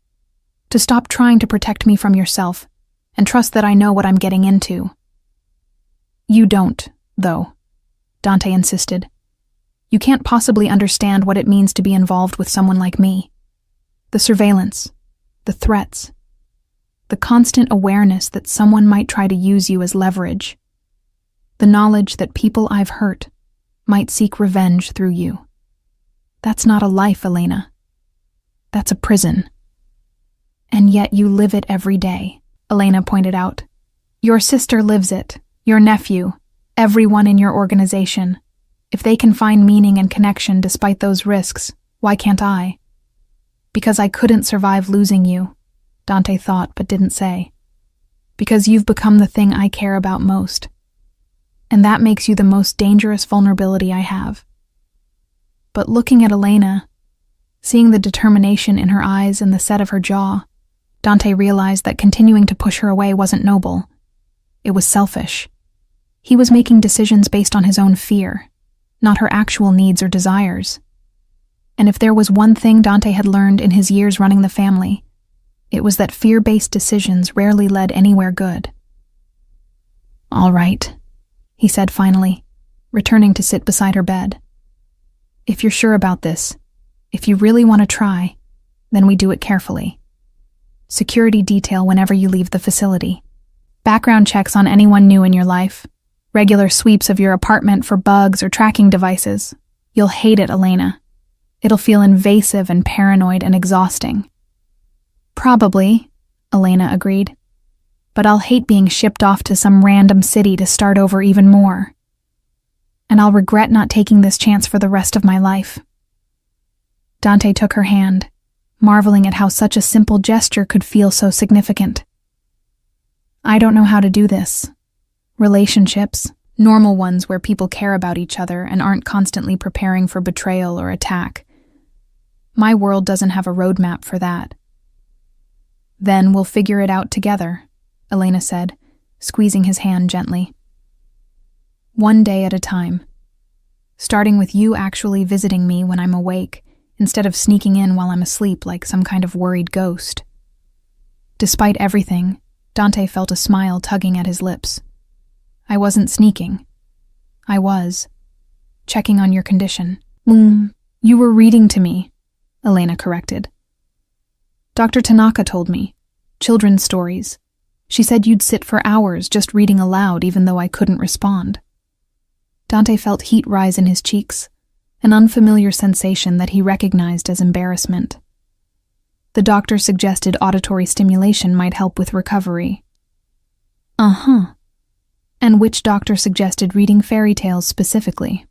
to stop trying to protect me from yourself and trust that I know what I'm getting into." "You don't, though," Dante insisted. "You can't possibly understand what it means to be involved with someone like me. The surveillance, the threats, the constant awareness that someone might try to use you as leverage, the knowledge that people I've hurt might seek revenge through you. That's not a life, Elena. That's a prison. And yet you live it every day," Elena pointed out. "Your sister lives it, your nephew, everyone in your organization. If they can find meaning and connection despite those risks, why can't I?" "Because I couldn't survive losing you," Dante thought but didn't say. "Because you've become the thing I care about most. And that makes you the most dangerous vulnerability I have." But looking at Elena, seeing the determination in her eyes and the set of her jaw, Dante realized that continuing to push her away wasn't noble. It was selfish. He was making decisions based on his own fear, not her actual needs or desires. And if there was one thing Dante had learned in his years running the family, it was that fear-based decisions rarely led anywhere good. "All right," he said finally, returning to sit beside her bed. "If you're sure about this, if you really want to try, then we do it carefully. Security detail whenever you leave the facility. Background checks on anyone new in your life. Regular sweeps of your apartment for bugs or tracking devices. You'll hate it, Elena. It'll feel invasive and paranoid and exhausting." "Probably," Elena agreed. "But I'll hate being shipped off to some random city to start over even more. And I'll regret not taking this chance for the rest of my life." Dante took her hand, marveling at how such a simple gesture could feel so significant. "I don't know how to do this. Relationships, normal ones where people care about each other and aren't constantly preparing for betrayal or attack. My world doesn't have a roadmap for that." "Then we'll figure it out together," Elena said, squeezing his hand gently. "One day at a time. Starting with you actually visiting me when I'm awake, instead of sneaking in while I'm asleep like some kind of worried ghost." Despite everything, Dante felt a smile tugging at his lips. "I wasn't sneaking. I was. Checking on your condition." "You were reading to me," Elena corrected. "Dr. Tanaka told me. Children's stories. She said you'd sit for hours just reading aloud even though I couldn't respond." Dante felt heat rise in his cheeks, an unfamiliar sensation that he recognized as embarrassment. The doctor suggested auditory stimulation might help with recovery. "Uh-huh. And which doctor suggested reading fairy tales specifically?"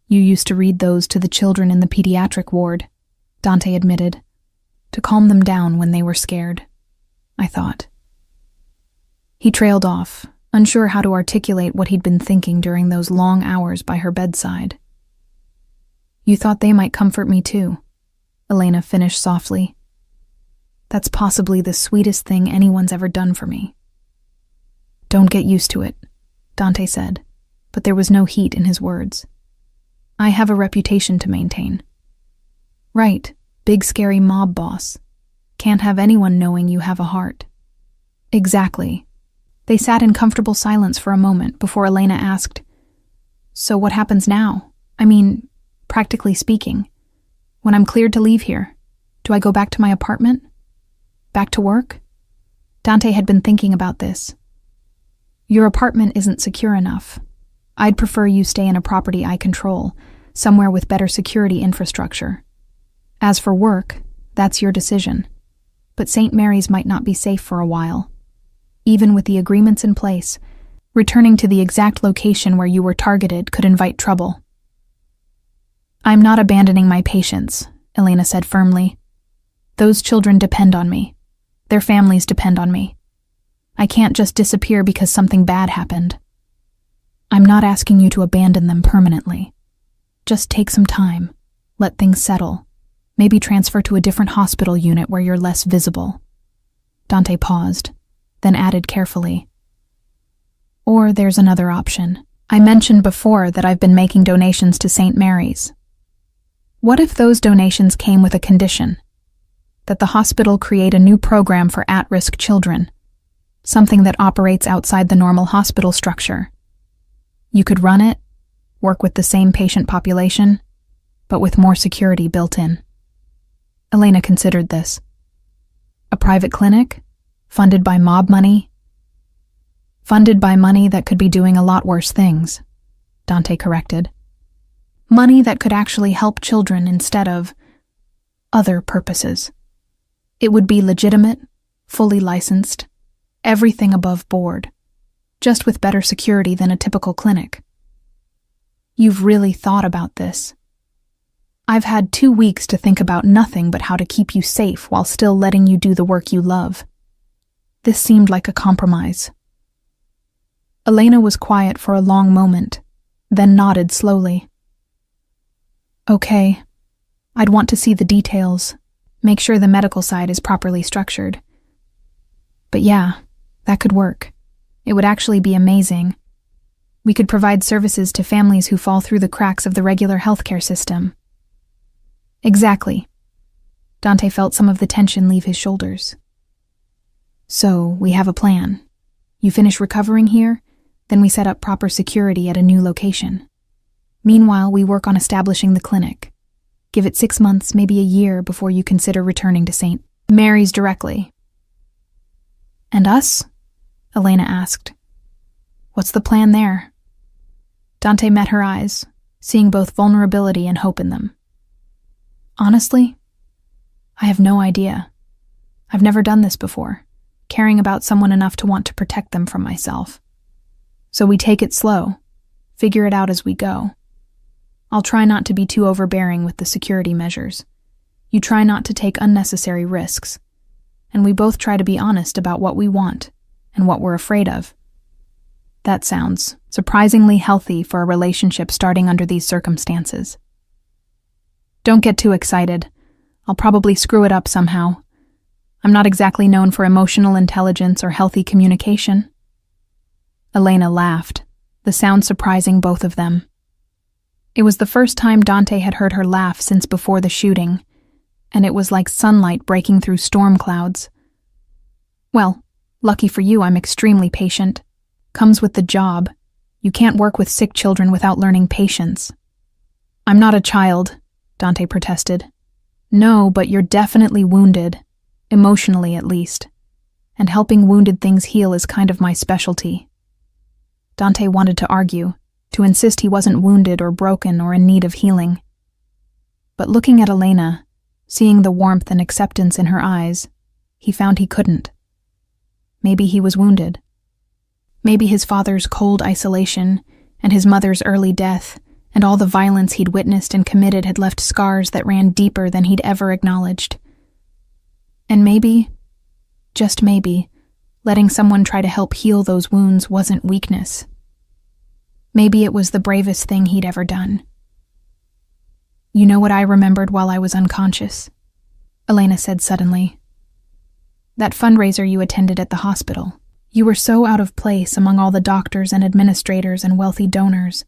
"You used to read those to the children in the pediatric ward," Dante admitted, "to calm them down when they were scared, I thought." He trailed off, unsure how to articulate what he'd been thinking during those long hours by her bedside. "You thought they might comfort me too," Elena finished softly. "That's possibly the sweetest thing anyone's ever done for me." "Don't get used to it," Dante said, but there was no heat in his words. "I have a reputation to maintain." "Right, big scary mob boss. Can't have anyone knowing you have a heart." "Exactly." They sat in comfortable silence for a moment before Elena asked, "So what happens now? I mean, practically speaking. When I'm cleared to leave here, do I go back to my apartment? Back to work?" Dante had been thinking about this. "Your apartment isn't secure enough. I'd prefer you stay in a property I control, somewhere with better security infrastructure. As for work, that's your decision. But St. Mary's might not be safe for a while. Even with the agreements in place, Returning to the exact location where you were targeted could invite trouble. I'm not abandoning my patients, Elena said firmly. Those children depend on me. Their families depend on me. I can't just disappear because something bad happened. I'm not asking you to abandon them permanently. Just take some time. Let things settle. Maybe transfer to a different hospital unit where you're less visible. Dante paused, then added carefully. Or there's another option. I mentioned before that I've been making donations to St. Mary's. What if those donations came with a condition? That the hospital create a new program for at-risk children, something that operates outside the normal hospital structure. You could run it, work with the same patient population, but with more security built in. Elena considered this. A private clinic? Funded by mob money? Funded by money that could be doing a lot worse things, Dante corrected. Money that could actually help children instead of other purposes. It would be legitimate, fully licensed, everything above board, just with better security than a typical clinic. You've really thought about this. I've had 2 weeks to think about nothing but how to keep you safe while still letting you do the work you love. This seemed like a compromise. Elena was quiet for a long moment, then nodded slowly. Okay, I'd want to see the details, make sure the medical side is properly structured. But yeah, that could work. It would actually be amazing. We could provide services to families who fall through the cracks of the regular healthcare system. Exactly. Dante felt some of the tension leave his shoulders. So, we have a plan. You finish recovering here, then we set up proper security at a new location. Meanwhile, we work on establishing the clinic. Give it 6 months, maybe a year, before you consider returning to St. Mary's directly. And us? Elena asked. What's the plan there? Dante met her eyes, seeing both vulnerability and hope in them. Honestly, I have no idea. I've never done this before, caring about someone enough to want to protect them from myself. So we take it slow, figure it out as we go. I'll try not to be too overbearing with the security measures. You try not to take unnecessary risks. And we both try to be honest about what we want and what we're afraid of. That sounds surprisingly healthy for a relationship starting under these circumstances. Don't get too excited. I'll probably screw it up somehow. I'm not exactly known for emotional intelligence or healthy communication. Elena laughed, the sound surprising both of them. It was the first time Dante had heard her laugh since before the shooting, and it was like sunlight breaking through storm clouds. Well, lucky for you, I'm extremely patient. Comes with the job. You can't work with sick children without learning patience. I'm not a child, Dante protested. No, but you're definitely wounded, emotionally at least, and helping wounded things heal is kind of my specialty. Dante wanted to argue, to insist he wasn't wounded or broken or in need of healing. But looking at Elena, seeing the warmth and acceptance in her eyes, he found he couldn't. Maybe he was wounded. Maybe his father's cold isolation and his mother's early death and all the violence he'd witnessed and committed had left scars that ran deeper than he'd ever acknowledged. And maybe, just maybe, letting someone try to help heal those wounds wasn't weakness. Maybe it was the bravest thing he'd ever done. You know what I remembered while I was unconscious? Elena said suddenly. That fundraiser you attended at the hospital. You were so out of place among all the doctors and administrators and wealthy donors.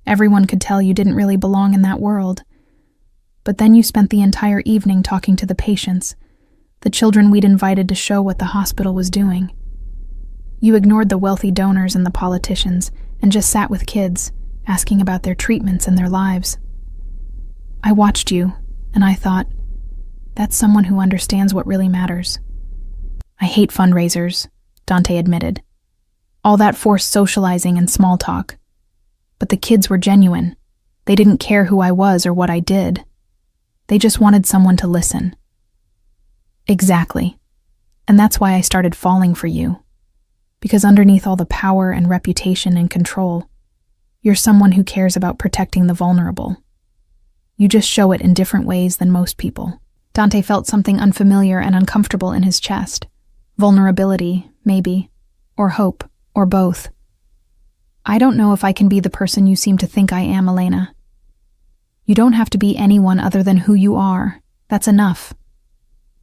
Everyone could tell you didn't really belong in that world. But then you spent the entire evening talking to the patients, the children we'd invited to show what the hospital was doing. You ignored the wealthy donors and the politicians and just sat with kids, asking about their treatments and their lives. I watched you, and I thought, that's someone who understands what really matters. I hate fundraisers, Dante admitted. All that forced socializing and small talk. But the kids were genuine. They didn't care who I was or what I did. They just wanted someone to listen. Exactly. And that's why I started falling for you. Because underneath all the power and reputation and control, you're someone who cares about protecting the vulnerable. You just show it in different ways than most people. Dante felt something unfamiliar and uncomfortable in his chest. Vulnerability, maybe, or hope, or both. I don't know if I can be the person you seem to think I am, Elena. You don't have to be anyone other than who you are. That's enough.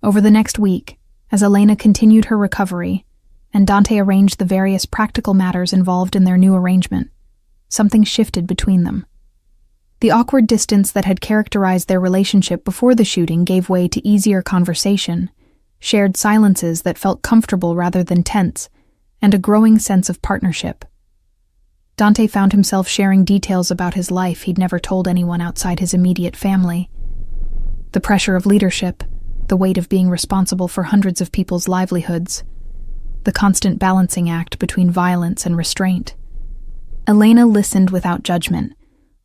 Over the next week, as Elena continued her recovery, and Dante arranged the various practical matters involved in their new arrangement, something shifted between them. The awkward distance that had characterized their relationship before the shooting gave way to easier conversation, shared silences that felt comfortable rather than tense, and a growing sense of partnership. Dante found himself sharing details about his life he'd never told anyone outside his immediate family. The pressure of leadership, the weight of being responsible for hundreds of people's livelihoods, the constant balancing act between violence and restraint. Elena listened without judgment,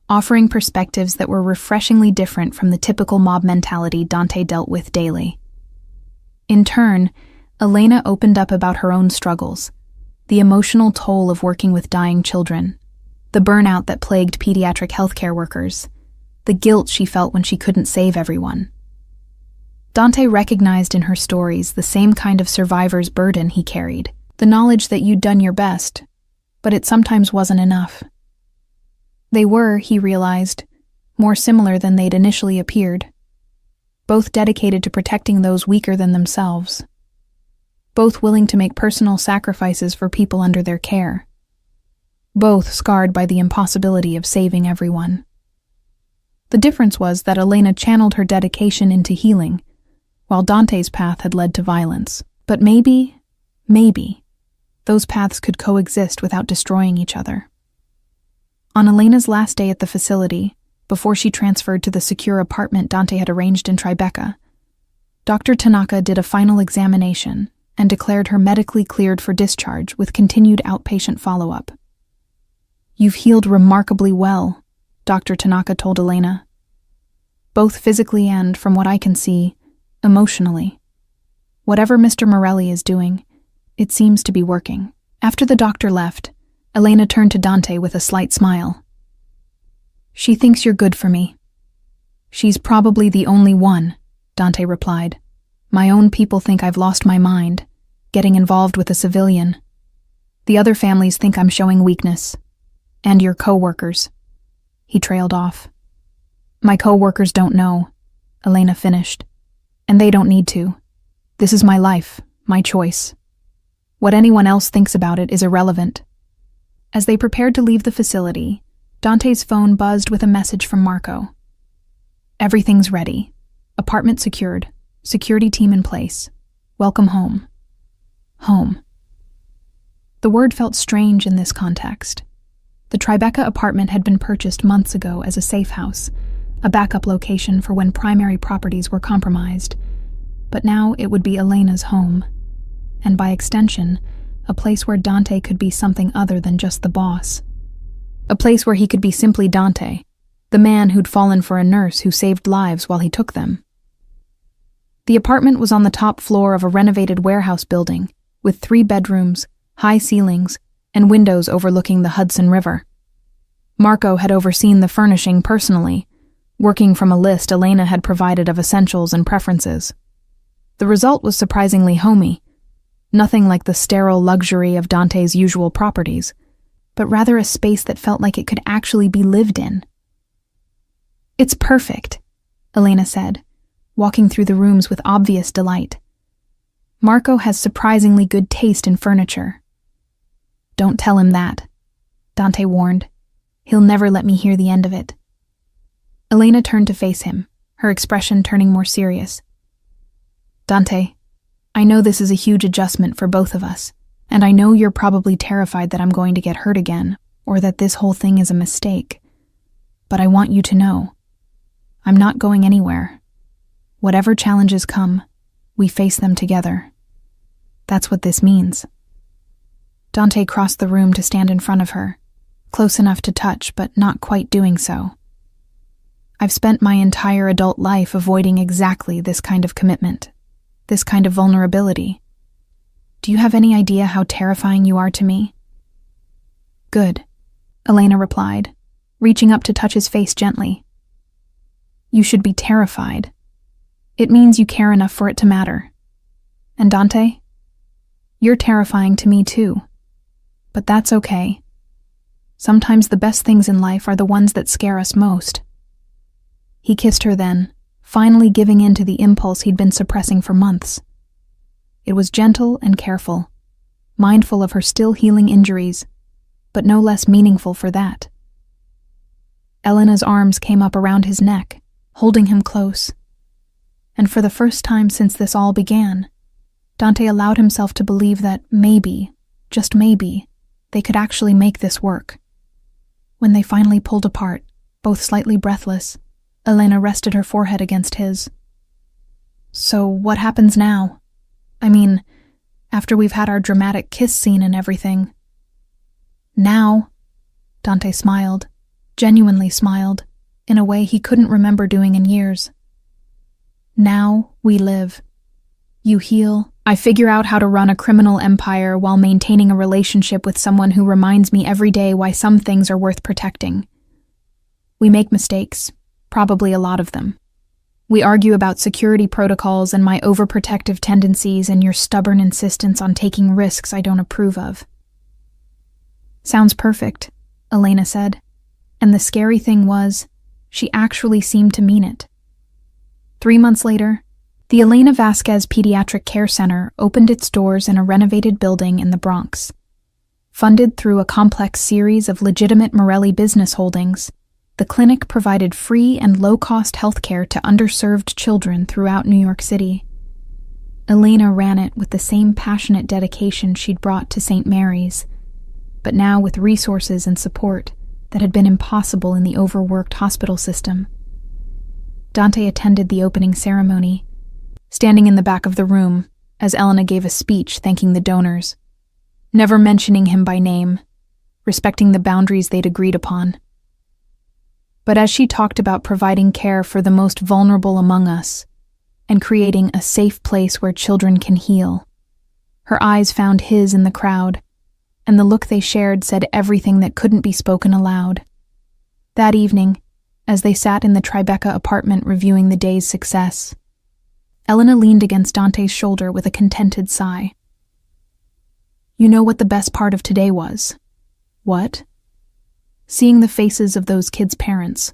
offering perspectives that were refreshingly different from the typical mob mentality Dante dealt with daily. In turn, Elena opened up about her own struggles, the emotional toll of working with dying children, the burnout that plagued pediatric healthcare workers, the guilt she felt when she couldn't save everyone. Dante recognized in her stories the same kind of survivor's burden he carried, the knowledge that you'd done your best, but it sometimes wasn't enough. They were, he realized, more similar than they'd initially appeared, both dedicated to protecting those weaker than themselves, both willing to make personal sacrifices for people under their care, both scarred by the impossibility of saving everyone. The difference was that Elena channeled her dedication into healing, while Dante's path had led to violence. But maybe, those paths could coexist without destroying each other. On Elena's last day at the facility, before she transferred to the secure apartment Dante had arranged in Tribeca, Dr. Tanaka did a final examination and declared her medically cleared for discharge with continued outpatient follow-up. "You've healed remarkably well," Dr. Tanaka told Elena. "Both physically and, from what I can see, emotionally. Whatever Mr. Morelli is doing, it seems to be working." After the doctor left, Elena turned to Dante with a slight smile. "She thinks you're good for me." "She's probably the only one," Dante replied. "My own people think I've lost my mind, getting involved with a civilian. The other families think I'm showing weakness. And your co-workers." He trailed off. "My co-workers don't know," Elena finished. "And they don't need to. This is my life, my choice. What anyone else thinks about it is irrelevant." As they prepared to leave the facility, Dante's phone buzzed with a message from Marco. "Everything's ready. Apartment secured. Security team in place. Welcome home." Home. The word felt strange in this context. The Tribeca apartment had been purchased months ago as a safe house, a backup location for when primary properties were compromised. But now it would be Elena's home, and by extension, a place where Dante could be something other than just the boss. A place where he could be simply Dante, the man who'd fallen for a nurse who saved lives while he took them. The apartment was on the top floor of a renovated warehouse building, with 3 bedrooms, high ceilings, and windows overlooking the Hudson River. Marco had overseen the furnishing personally, working from a list Elena had provided of essentials and preferences. The result was surprisingly homey, nothing like the sterile luxury of Dante's usual properties, but rather a space that felt like it could actually be lived in. "It's perfect," Elena said, walking through the rooms with obvious delight. "Marco has surprisingly good taste in furniture." "Don't tell him that," Dante warned. "He'll never let me hear the end of it." Elena turned to face him, her expression turning more serious. "Dante, I know this is a huge adjustment for both of us, and I know you're probably terrified that I'm going to get hurt again, or that this whole thing is a mistake. But I want you to know, I'm not going anywhere. Whatever challenges come, we face them together. That's what this means." Dante crossed the room to stand in front of her, close enough to touch but not quite doing so. "I've spent my entire adult life avoiding exactly this kind of commitment, this kind of vulnerability. Do you have any idea how terrifying you are to me?" "Good," Elena replied, reaching up to touch his face gently. "You should be terrified. It means you care enough for it to matter. And Dante? You're terrifying to me too. But that's okay. Sometimes the best things in life are the ones that scare us most." He kissed her then, finally giving in to the impulse he'd been suppressing for months. It was gentle and careful, mindful of her still healing injuries, but no less meaningful for that. Elena's arms came up around his neck, holding him close. And for the first time since this all began, Dante allowed himself to believe that maybe, just maybe, they could actually make this work. When they finally pulled apart, both slightly breathless, Elena rested her forehead against his. "So what happens now? I mean, after we've had our dramatic kiss scene and everything." "Now," Dante smiled, genuinely smiled, in a way he couldn't remember doing in years. "Now we live. You heal. I figure out how to run a criminal empire while maintaining a relationship with someone who reminds me every day why some things are worth protecting. We make mistakes, probably a lot of them. We argue about security protocols and my overprotective tendencies and your stubborn insistence on taking risks I don't approve of." "Sounds perfect," Elena said, and the scary thing was, she actually seemed to mean it. 3 months later, the Elena Vasquez Pediatric Care Center opened its doors in a renovated building in the Bronx. Funded through a complex series of legitimate Morelli business holdings, the clinic provided free and low-cost healthcare to underserved children throughout New York City. Elena ran it with the same passionate dedication she'd brought to St. Mary's, but now with resources and support that had been impossible in the overworked hospital system. Dante attended the opening ceremony, standing in the back of the room as Elena gave a speech thanking the donors, never mentioning him by name, respecting the boundaries they'd agreed upon. But as she talked about providing care for the most vulnerable among us and creating a safe place where children can heal, her eyes found his in the crowd, and the look they shared said everything that couldn't be spoken aloud. That evening, as they sat in the Tribeca apartment reviewing the day's success, Elena leaned against Dante's shoulder with a contented sigh. "You know what the best part of today was?" "What?" "Seeing the faces of those kids' parents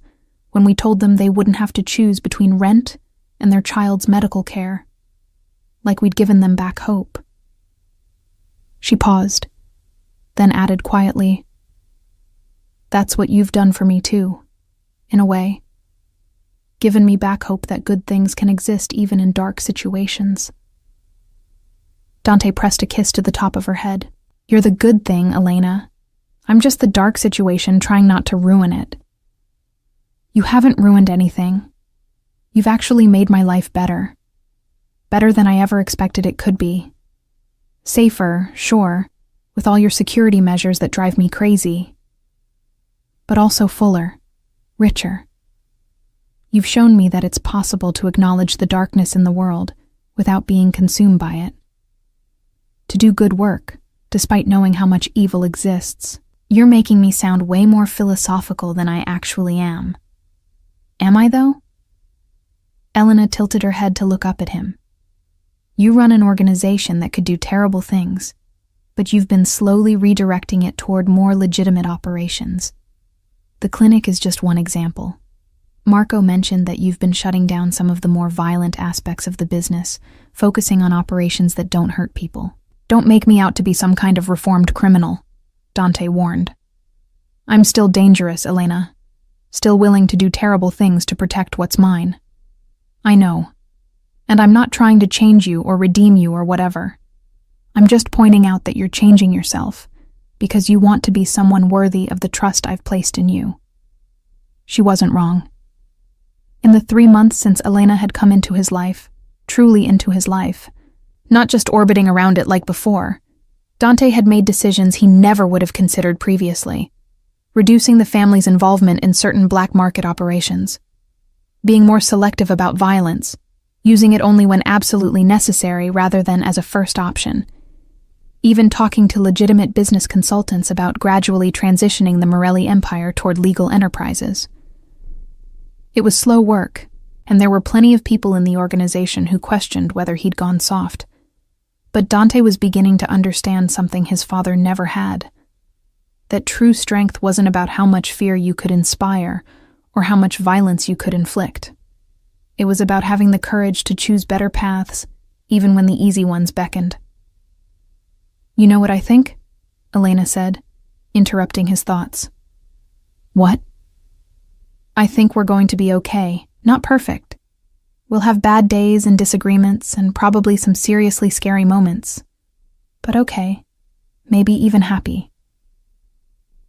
when we told them they wouldn't have to choose between rent and their child's medical care. Like we'd given them back hope." She paused, then added quietly, "That's what you've done for me too, in a way. Given me back hope that good things can exist even in dark situations." Dante pressed a kiss to the top of her head. "You're the good thing, Elena. I'm just the dark situation trying not to ruin it." "You haven't ruined anything. You've actually made my life better. Better than I ever expected it could be. Safer, sure, with all your security measures that drive me crazy. But also fuller, richer. You've shown me that it's possible to acknowledge the darkness in the world without being consumed by it. To do good work, despite knowing how much evil exists. You're making me sound way more philosophical than I actually am. Am I, though?" Elena tilted her head to look up at him. "You run an organization that could do terrible things, but you've been slowly redirecting it toward more legitimate operations. The clinic is just one example. Marco mentioned that you've been shutting down some of the more violent aspects of the business, focusing on operations that don't hurt people. Don't make me out to be some kind of reformed criminal," Dante warned. "I'm still dangerous, Elena. Still willing to do terrible things to protect what's mine. I know. And I'm not trying to change you or redeem you or whatever. I'm just pointing out that you're changing yourself because you want to be someone worthy of the trust I've placed in you." She wasn't wrong. In the 3 months since Elena had come into his life, truly into his life, not just orbiting around it like before, Dante had made decisions he never would have considered previously, reducing the family's involvement in certain black market operations, being more selective about violence, using it only when absolutely necessary rather than as a first option, even talking to legitimate business consultants about gradually transitioning the Morelli empire toward legal enterprises. It was slow work, and there were plenty of people in the organization who questioned whether he'd gone soft. But Dante was beginning to understand something his father never had: that true strength wasn't about how much fear you could inspire or how much violence you could inflict. It was about having the courage to choose better paths, even when the easy ones beckoned. "You know what I think?" Elena said, interrupting his thoughts. "What?" "I think we're going to be okay, not perfect. We'll have bad days and disagreements and probably some seriously scary moments. But okay, maybe even happy."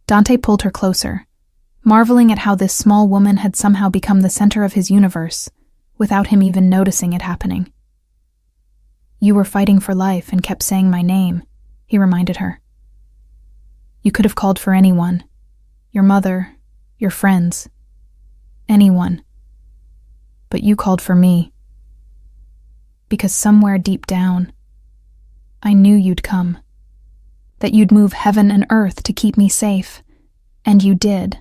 Dante pulled her closer, marveling at how this small woman had somehow become the center of his universe, without him even noticing it happening. "You were fighting for life and kept saying my name," he reminded her. "You could have called for anyone. Your mother, your friends. Anyone. But you called for me. Because somewhere deep down, I knew you'd come. That you'd move heaven and earth to keep me safe. And you did."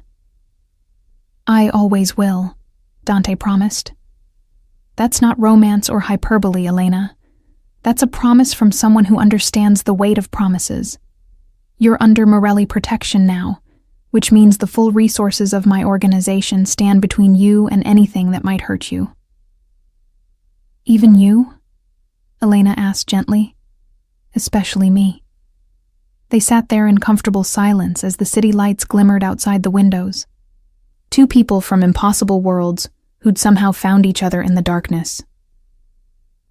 "I always will," Dante promised. "That's not romance or hyperbole, Elena. That's a promise from someone who understands the weight of promises. You're under Morelli protection now, which means the full resources of my organization stand between you and anything that might hurt you." "Even you?" Elena asked gently. "Especially me." They sat there in comfortable silence as the city lights glimmered outside the windows. Two people from impossible worlds who'd somehow found each other in the darkness.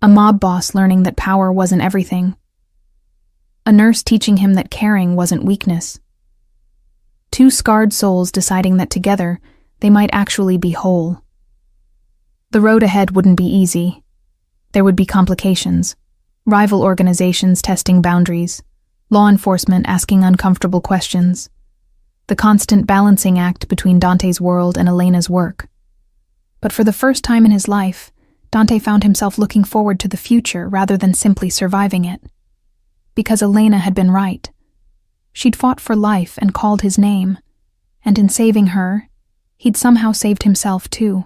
A mob boss learning that power wasn't everything. A nurse teaching him that caring wasn't weakness. Two scarred souls deciding that together they might actually be whole. The road ahead wouldn't be easy. There would be complications, rival organizations testing boundaries, law enforcement asking uncomfortable questions, the constant balancing act between Dante's world and Elena's work. But for the first time in his life, Dante found himself looking forward to the future rather than simply surviving it. Because Elena had been right. She'd fought for life and called his name, and in saving her, he'd somehow saved himself too.